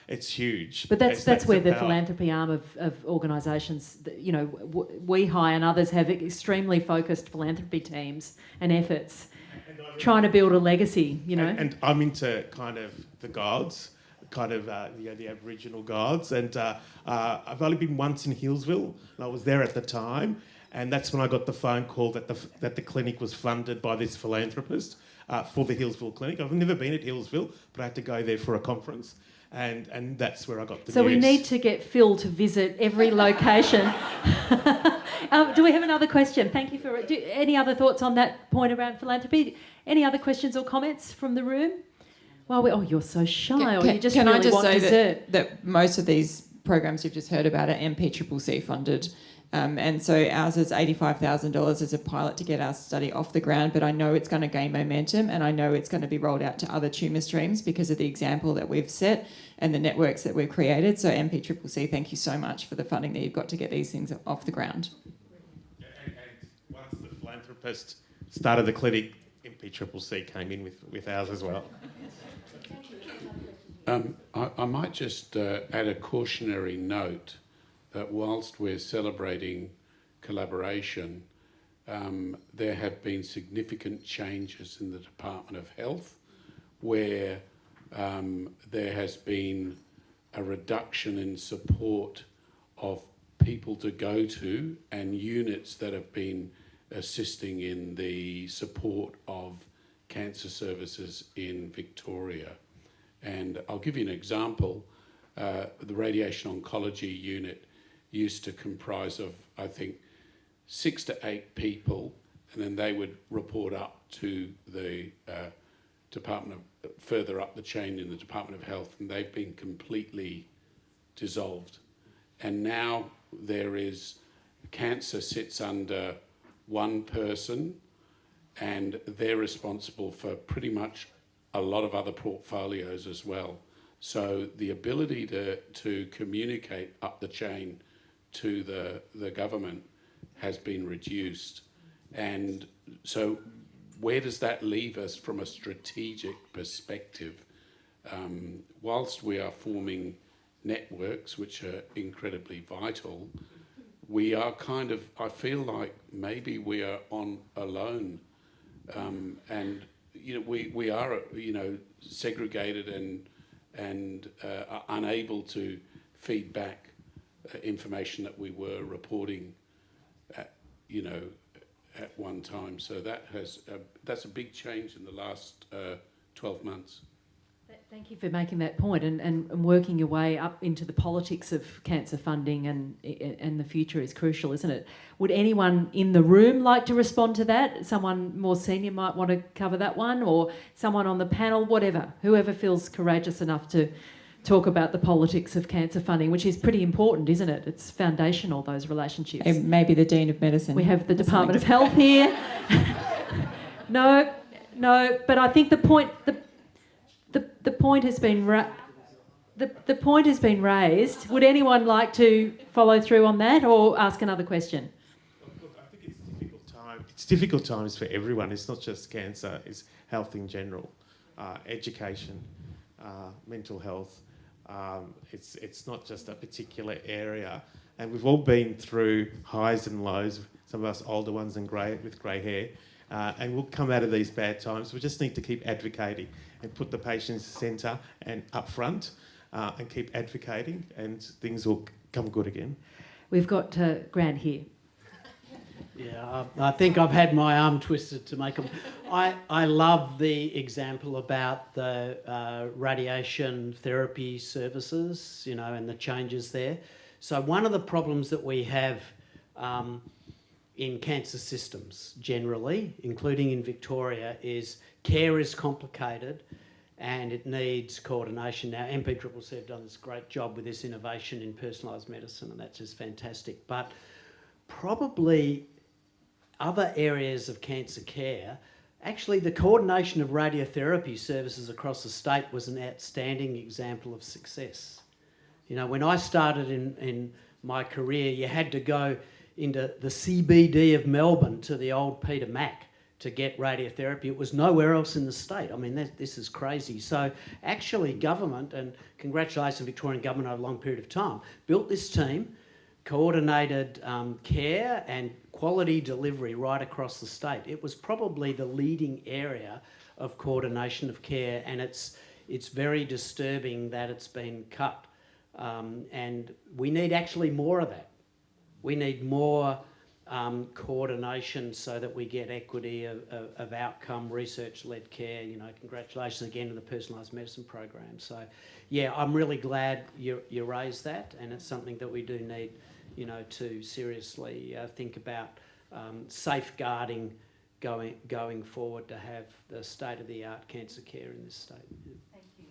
It's huge. But that's where the power. philanthropy arm of organisations, WeHi and others have extremely focused philanthropy teams and efforts, trying to build a legacy, And I'm into kind of the gods, kind of the Aboriginal gods, and I've only been once in Healesville, and I was there at the time. And that's when I got the phone call that the clinic was funded by this philanthropist for the Healesville clinic. I've never been at Healesville, but I had to go there for a conference, and that's where I got the So news. we need to get Phil to visit every location. Do we have another question? Thank you for... any other thoughts on that point around philanthropy? Any other questions or comments from the room? Well, you're so shy, or you just can really I just want say dessert. that most of these programs you've just heard about are MPCCC funded. And so ours is $85,000 as a pilot to get our study off the ground, but I know it's going to gain momentum, and I know it's going to be rolled out to other tumour streams because of the example that we've set and the networks that we've created. So MPCCC, thank you so much for the funding that you've got to get these things off the ground. And once the philanthropist started the clinic, MPCCC came in with ours as well. I might just add a cautionary note that whilst we're celebrating collaboration, there have been significant changes in the Department of Health where there has been a reduction in support of people to go to and units that have been assisting in the support of cancer services in Victoria. And I'll give you an example. The radiation oncology unit used to comprise of, I think, 6 to 8 people, and then they would report up to the further up the chain in the Department of Health, and they've been completely dissolved. And now cancer sits under one person, and they're responsible for pretty much a lot of other portfolios as well. So the ability to communicate up the chain to the government has been reduced. And so where does that leave us from a strategic perspective? Whilst we are forming networks, which are incredibly vital, we are kind of, I feel like maybe we are on alone. And, you know, we are, you know, segregated and are unable to feed back information that we were reporting at, you know, at one time. So that's a big change in the last 12 months. Thank you for making that point and working your way up into the politics of cancer funding and the future is crucial, isn't it? Would anyone in the room like to respond to that? Someone more senior might want to cover that one, or someone on the panel, whatever. Whoever feels courageous enough to talk about the politics of cancer funding, which is pretty important, isn't it? It's foundational, those relationships. Maybe the Dean of Medicine. We have the Department of Health here. No, but I think the point has been the point has been raised. Would anyone like to follow through on that or ask another question? Look, I think it's difficult time. It's difficult times for everyone. It's not just cancer. It's health in general, education, mental health. It's not just a particular area, and we've all been through highs and lows. Some of us older ones and with grey hair, and we'll come out of these bad times. We just need to keep advocating and put the patient's centre and up front, and keep advocating, and things will come good again. We've got Grant here. Yeah, I think I've had my arm twisted to make them. I love the example about the radiation therapy services, you know, and the changes there. So one of the problems that we have in cancer systems generally, including in Victoria, is care is complicated and it needs coordination. Now, MPCCC have done this great job with this innovation in personalised medicine, and that's just fantastic. But probably other areas of cancer care, actually the coordination of radiotherapy services across the state was an outstanding example of success. You know, when I started in my career, you had to go into the CBD of Melbourne to the old Peter Mac to get radiotherapy. It was nowhere else in the state. I mean, this is crazy. So actually government, and congratulations to the Victorian government over a long period of time, built this team, coordinated care and quality delivery right across the state. It was probably the leading area of coordination of care, and it's very disturbing that it's been cut. And we need actually more of that. We need more coordination so that we get equity of outcome, research-led care. You know, congratulations again to the personalised medicine program. So, yeah, I'm really glad you raised that, and it's something that we do need, you know, to seriously think about safeguarding going forward to have the state-of-the-art cancer care in this state. Thank you.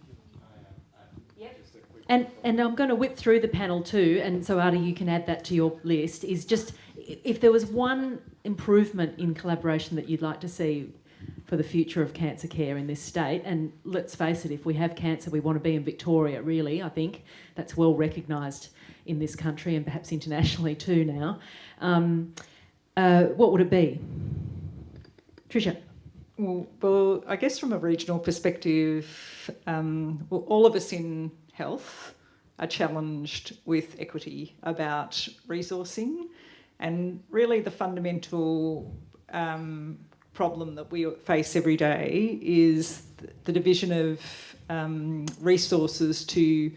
Yep. And I'm going to whip through the panel too, and so Adi, you can add that to your list, is just if there was one improvement in collaboration that you'd like to see for the future of cancer care in this state, and let's face it, if we have cancer, we want to be in Victoria, really. I think that's well recognised in this country and perhaps internationally too now. What would it be? Tricia? Well, I guess from a regional perspective, all of us in health are challenged with equity about resourcing, and really the fundamental problem that we face every day is the division of resources to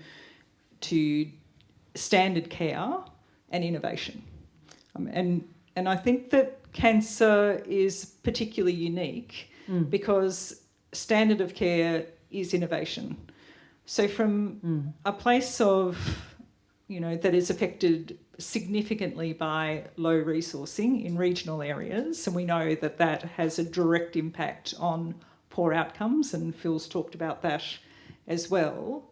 standard care and innovation. And I think that cancer is particularly unique because standard of care is innovation. So from a place of, you know, that is affected significantly by low resourcing in regional areas, and we know that that has a direct impact on poor outcomes, and Phil's talked about that as well.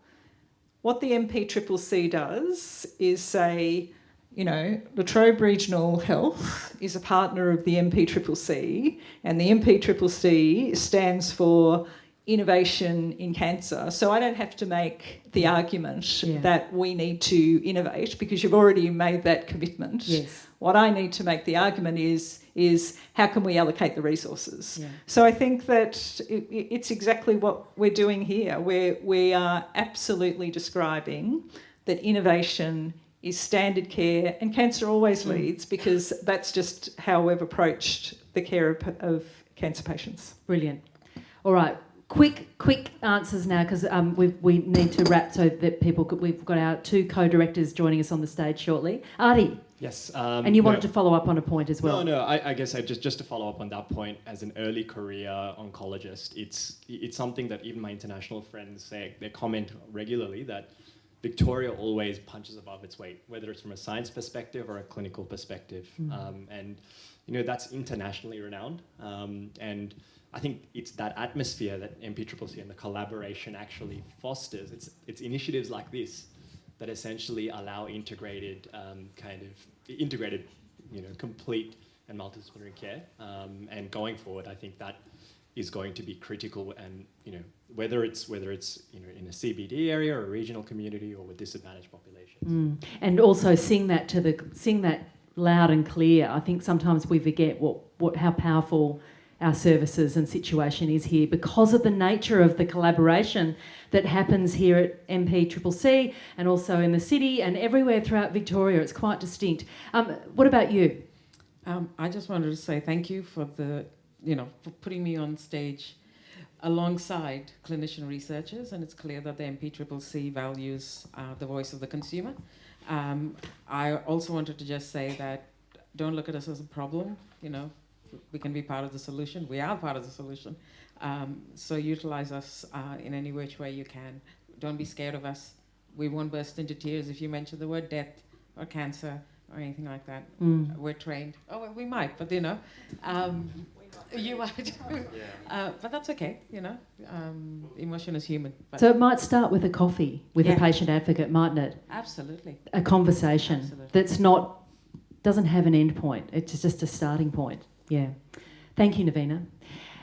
What the MPCCC does is say, you know, Latrobe Regional Health is a partner of the MPCCC, and the MPCCC stands for Innovation in Cancer. So I don't have to make the argument that we need to innovate, because you've already made that commitment. Yes. What I need to make the argument is how can we allocate the resources? Yeah. So I think that it's exactly what we're doing here. We are absolutely describing that innovation is standard care, and cancer always leads, because that's just how we've approached the care of cancer patients. Brilliant. All right. Quick answers now, because we need to wrap so that we've got our 2 co-directors joining us on the stage shortly. Artie. Yes. And you wanted to follow up on a point as well. No, I guess just to follow up on that point, as an early career oncologist, it's something that even my international friends say. They comment regularly that Victoria always punches above its weight, whether it's from a science perspective or a clinical perspective. And, you know, that's internationally renowned. And I think it's that atmosphere that MPCCC and the collaboration actually fosters. It's initiatives like this that essentially allow integrated, you know, complete and multidisciplinary care. And going forward, I think that is going to be critical. And, you know, whether it's you know, in a CBD area or a regional community or with disadvantaged populations. And also sing that loud and clear. I think sometimes we forget how powerful our services and situation is here, because of the nature of the collaboration that happens here at MPCCC and also in the city and everywhere throughout Victoria. It's quite distinct. What about you? I just wanted to say thank you for for putting me on stage alongside clinician researchers, and it's clear that the MPCCC values the voice of the consumer. I also wanted to just say that don't look at us as a problem, you know. We can be part of the solution. We are part of the solution. So utilize us in any which way you can. Don't be scared of us. We won't burst into tears if you mention the word death or cancer or anything like that. We're trained. Oh, well, we might, but you know, you might. But that's okay, you know. Emotion is human. But So it might start with a coffee with a patient advocate, mightn't it? absolutely. A conversation Absolutely. doesn't have an end point. It's just a starting point. Yeah. Thank you, Navina.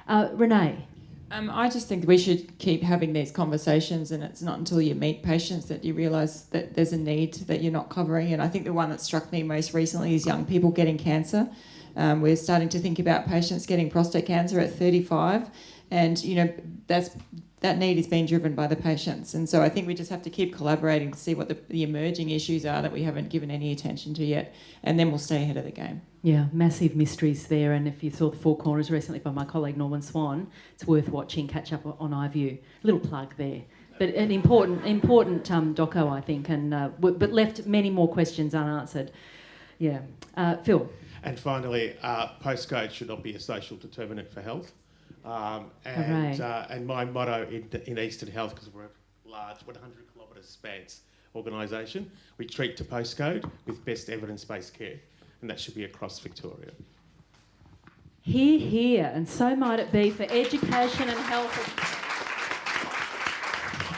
Renee. I just think we should keep having these conversations, and it's not until you meet patients that you realise that there's a need that you're not covering. And I think the one that struck me most recently is young people getting cancer. We're starting to think about patients getting prostate cancer at 35, and you know that need is being driven by the patients. And so I think we just have to keep collaborating to see what the emerging issues are that we haven't given any attention to yet, and then we'll stay ahead of the game. Yeah, massive mysteries there. And if you saw The Four Corners recently by my colleague Norman Swan, it's worth watching. Catch up on iView. Little plug there. But an important doco, I think, and but left many more questions unanswered. Yeah. Phil. And finally, postcode should not be a social determinant for health. Hooray. And my motto in Eastern Health, because we're a large 100 kilometre spans organisation, we treat to postcode with best evidence-based care, and that should be across Victoria. Hear, hear, and so might it be for education and health.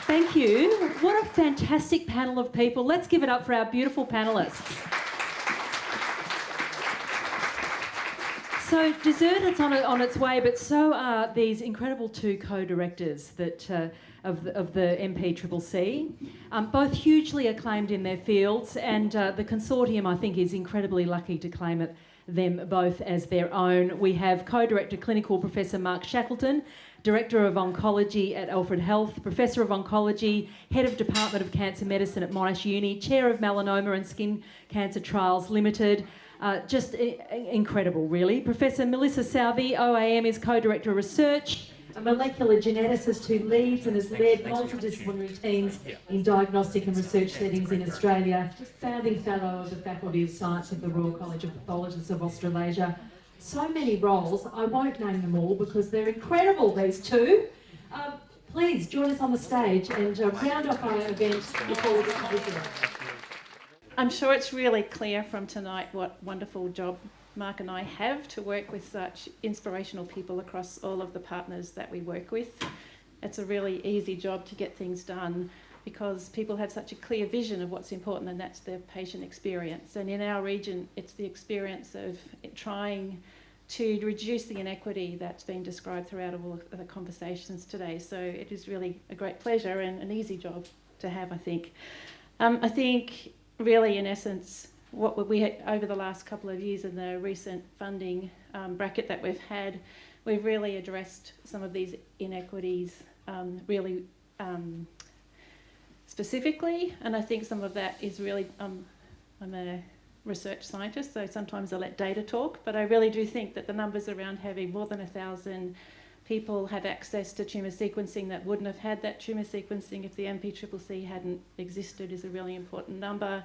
Thank you. What a fantastic panel of people. Let's give it up for our beautiful panellists. So dessert is on its way, but so are these incredible 2 co-directors that of the MPCCC, both hugely acclaimed in their fields, and the consortium, I think, is incredibly lucky to claim them both as their own. We have co-director clinical Professor Mark Shackleton, Director of Oncology at Alfred Health, Professor of Oncology, Head of Department of Cancer Medicine at Monash Uni, Chair of Melanoma and Skin Cancer Trials Limited. Just incredible, really. Professor Melissa Southey, OAM, is Co-Director of Research, a molecular geneticist who leads and has led multidisciplinary teams in diagnostic and research settings in Australia, founding Fellow of the Faculty of Science of the Royal College of Pathologists of Australasia. So many roles, I won't name them all because they're incredible, these 2. Please join us on the stage and round off our event before we get to visit. I'm sure it's really clear from tonight what wonderful job Mark and I have to work with such inspirational people across all of the partners that we work with. It's a really easy job to get things done because people have such a clear vision of what's important, and that's their patient experience. And in our region, it's the experience of trying to reduce the inequity that's been described throughout all of the conversations today. So it is really a great pleasure and an easy job to have, I think. I think really, in essence, what we had over the last couple of years in the recent funding bracket that we've had, we've really addressed some of these inequities really specifically, and I think some of that is really, I'm a research scientist, so sometimes I let data talk, but I really do think that the numbers around having more than 1,000 people have access to tumour sequencing that wouldn't have had that tumour sequencing if the MPCCC hadn't existed is a really important number.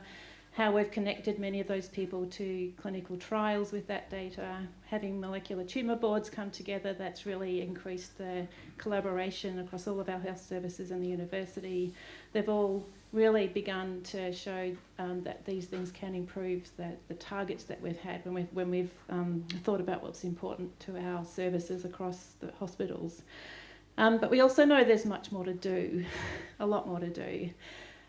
How we've connected many of those people to clinical trials with that data, having molecular tumour boards come together, that's really increased the collaboration across all of our health services and the university. They've all really begun to show that these things can improve the targets that we've had when we've thought about what's important to our services across the hospitals. But we also know there's much more to do, a lot more to do.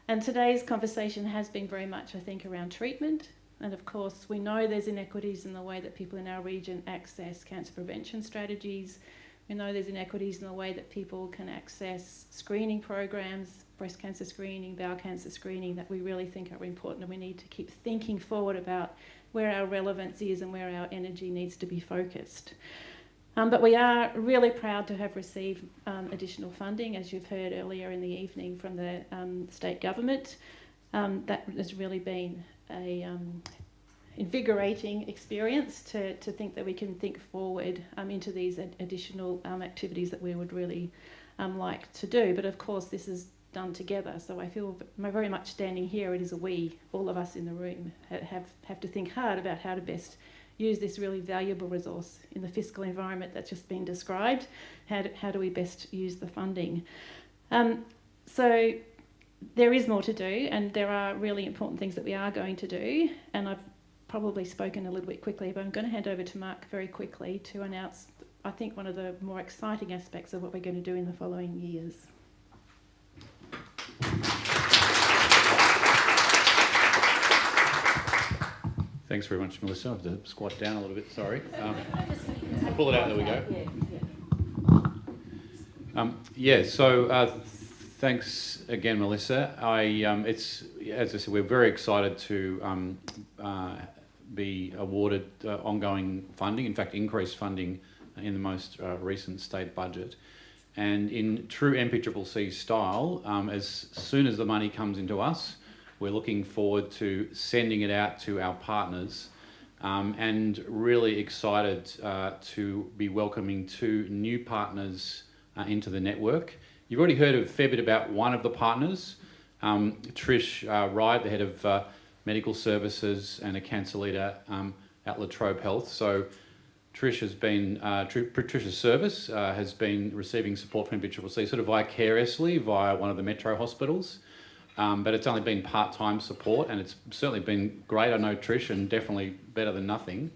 And today's conversation has been very much, I think, around treatment. And of course, we know there's inequities in the way that people in our region access cancer prevention strategies. We know there's inequities in the way that people can access screening programs, breast cancer screening, bowel cancer screening, that we really think are important, and we need to keep thinking forward about where our relevance is and where our energy needs to be focused. But we are really proud to have received additional funding, as you've heard earlier in the evening, from the state government. That has really been a invigorating experience to think that we can think forward into these additional activities that we would really like to do. But of course, this is done together, so I feel very much standing here, it is a we, all of us in the room, have to think hard about how to best use this really valuable resource in the fiscal environment that's just been described. How do we best use the funding? So there is more to do, and there are really important things that we are going to do, and I've probably spoken a little bit quickly, but I'm going to hand over to Mark very quickly to announce, I think, one of the more exciting aspects of what we're going to do in the following years. Thanks very much, Melissa. I have to squat down a little bit, sorry. Pull it out, there we go. Thanks again, Melissa. It's, as I said, we're very excited to be awarded ongoing funding, in fact increased funding in the most recent state budget. And in true MPCCC style, as soon as the money comes into us, we're looking forward to sending it out to our partners, and really excited to be welcoming 2 new partners into the network. You've already heard a fair bit about one of the partners, Trish Wright, the head of medical services and a cancer leader at La Trobe Health. So Trish's service has been receiving support from MPCCC sort of vicariously via one of the metro hospitals. But it's only been part-time support, and it's certainly been great. I know Trish, and definitely better than nothing.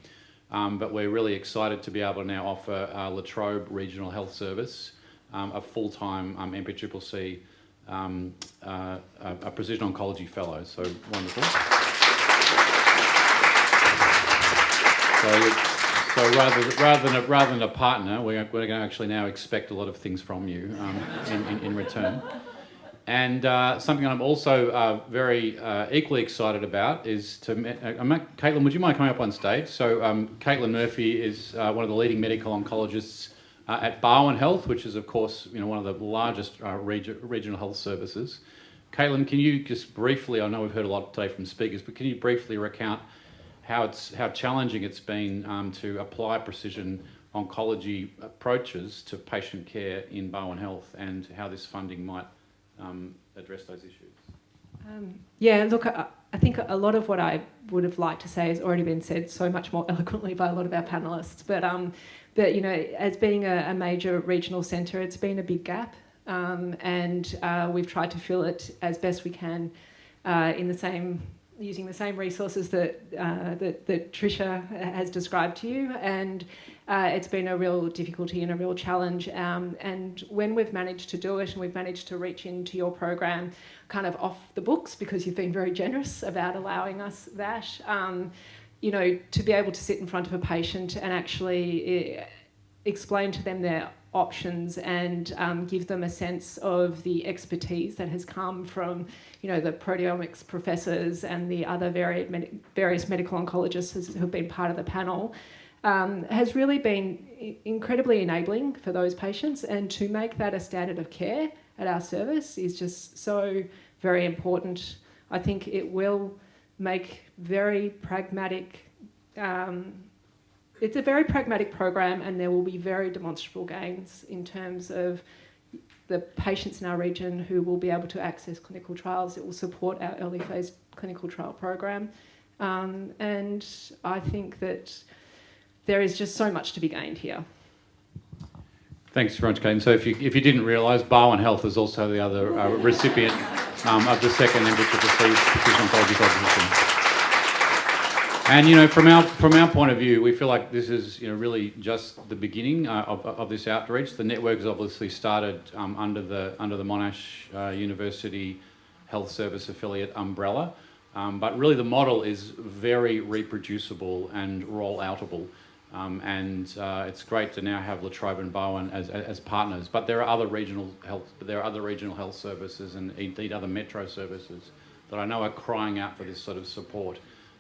But we're really excited to be able to now offer La Trobe Regional Health Service a full-time MPCCC a precision oncology fellow. So wonderful. So rather than a partner, we're going to actually now expect a lot of things from you in return. And something I'm also very equally excited about is to... Caitlin, would you mind coming up on stage? So Caitlin Murphy is one of the leading medical oncologists at Barwon Health, which is, of course, one of the largest regional health services. Caitlin, can you just briefly, I know we've heard a lot today from speakers, but can you briefly recount how challenging it's been to apply precision oncology approaches to patient care in Barwon Health, and how this funding might address those issues? Look, I think a lot of what I would have liked to say has already been said so much more eloquently by a lot of our panellists. But as being a major regional centre, it's been a big gap, and we've tried to fill it as best we can in the same using the same resources that Tricia has described to you, and it's been a real difficulty and a real challenge. And when we've managed to do it, and we've managed to reach into your program kind of off the books, because you've been very generous about allowing us that, to be able to sit in front of a patient and actually explain to them their options and give them a sense of the expertise that has come from, the proteomics professors and the other various medical oncologists who've been part of the panel, has really been incredibly enabling for those patients. And to make that a standard of care at our service is just so very important. I think it will make very pragmatic. It's a very pragmatic program, and there will be very demonstrable gains in terms of the patients in our region who will be able to access clinical trials. It will support our early phase clinical trial program. And I think that there is just so much to be gained here. Thanks very much, Kate. So if you didn't realise, Barwon Health is also the other recipient of the second MPCC Precision Oncology Proposition. And from our point of view, we feel like this is really just the beginning of this outreach. The network has obviously started under the Monash University Health Service affiliate umbrella, but really the model is very reproducible and roll-outable. And it's great to now have La Trobe and Barwon as partners. But there are other regional health services and indeed other metro services that I know are crying out for this sort of support.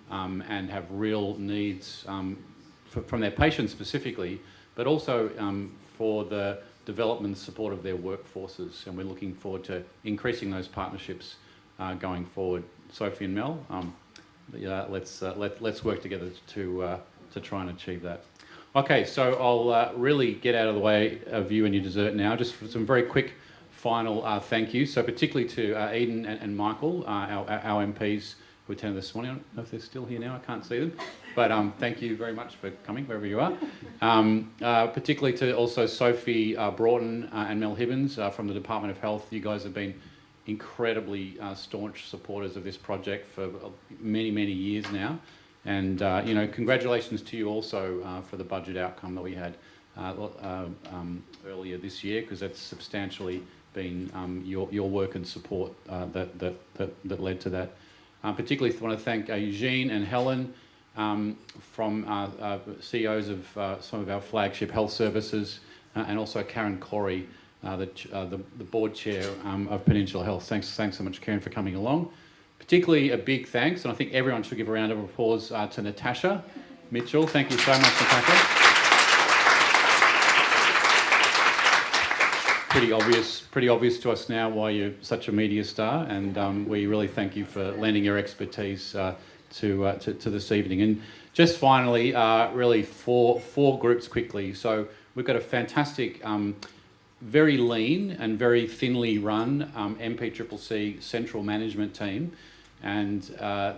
And have real needs from their patients specifically, but also for the development and support of their workforces. And we're looking forward to increasing those partnerships going forward. Sophie and Mel, let's work together to try and achieve that. Okay, so I'll really get out of the way of you and your dessert now. Just for some very quick final thank yous. So particularly to Eden and Michael, our MPs. Who attended this morning. I don't know if they're still here now, I can't see them. But thank you very much for coming, wherever you are. Particularly to also Sophie Broughton and Mel Hibbins from the Department of Health. You guys have been incredibly staunch supporters of this project for many, many years now. And, congratulations to you also for the budget outcome that we had earlier this year, because that's substantially been your work and support that led to that. Particularly want to thank Eugene and Helen from CEOs of some of our flagship health services, and also Karen Corey, the board chair of Peninsula Health. Thanks so much, Karen, for coming along. Particularly a big thanks, and I think everyone should give a round of applause to Natasha Mitchell. Thank you so much, Natasha. Pretty obvious to us now why you're such a media star, and we really thank you for lending your expertise to this evening. And just finally, really four groups quickly. So we've got a fantastic, very lean and very thinly run MPCCC central management team, and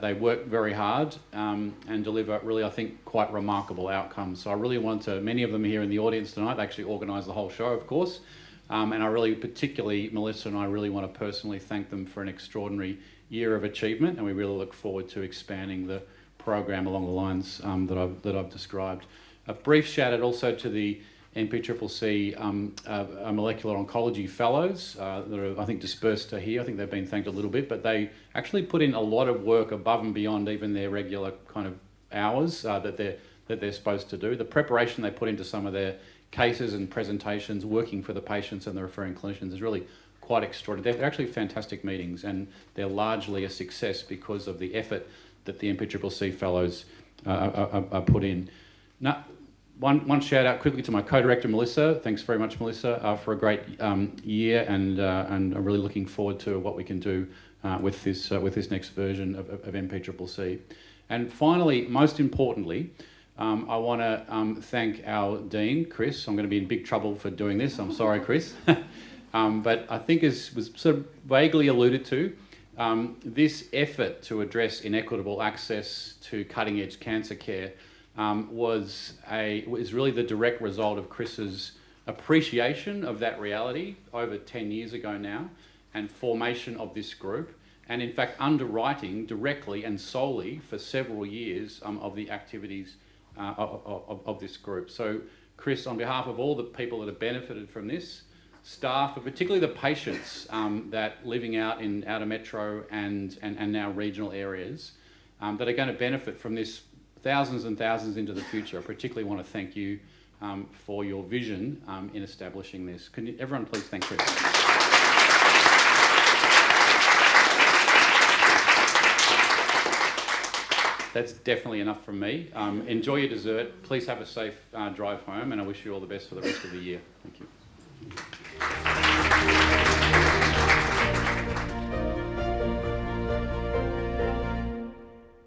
they work very hard and deliver really, I think, quite remarkable outcomes. So I really want to, many of them here in the audience tonight, they actually organise the whole show, of course. And I really, particularly Melissa and I, really want to personally thank them for an extraordinary year of achievement, and we really look forward to expanding the program along the lines that I've described. A brief shout out also to the MPCCC molecular oncology fellows that are, I think, dispersed here. I think they've been thanked a little bit, but they actually put in a lot of work above and beyond even their regular kind of hours that they're supposed to do. The preparation they put into some of their cases and presentations, working for the patients and the referring clinicians, is really quite extraordinary. They're actually fantastic meetings, and they're largely a success because of the effort that the MPCCC fellows are put in. Now, one shout out quickly to my co-director Melissa. Thanks very much, Melissa, for a great year, and I'm really looking forward to what we can do with this next version of MPCCC. And finally, most importantly, I want to thank our Dean, Chris. I'm going to be in big trouble for doing this. I'm sorry, Chris. But I think, as was sort of vaguely alluded to, this effort to address inequitable access to cutting-edge cancer care was really the direct result of Chris's appreciation of that reality over 10 years ago now, and formation of this group, and in fact underwriting directly and solely for several years of the activities of this group. So Chris, on behalf of all the people that have benefited from this, staff, but particularly the patients that living out in outer metro and now regional areas that are going to benefit from this thousands and thousands into the future, I particularly want to thank you for your vision in establishing this. Can everyone please thank Chris? That's definitely enough from me. Enjoy your dessert. Please have a safe drive home, and I wish you all the best for the rest of the year. Thank you.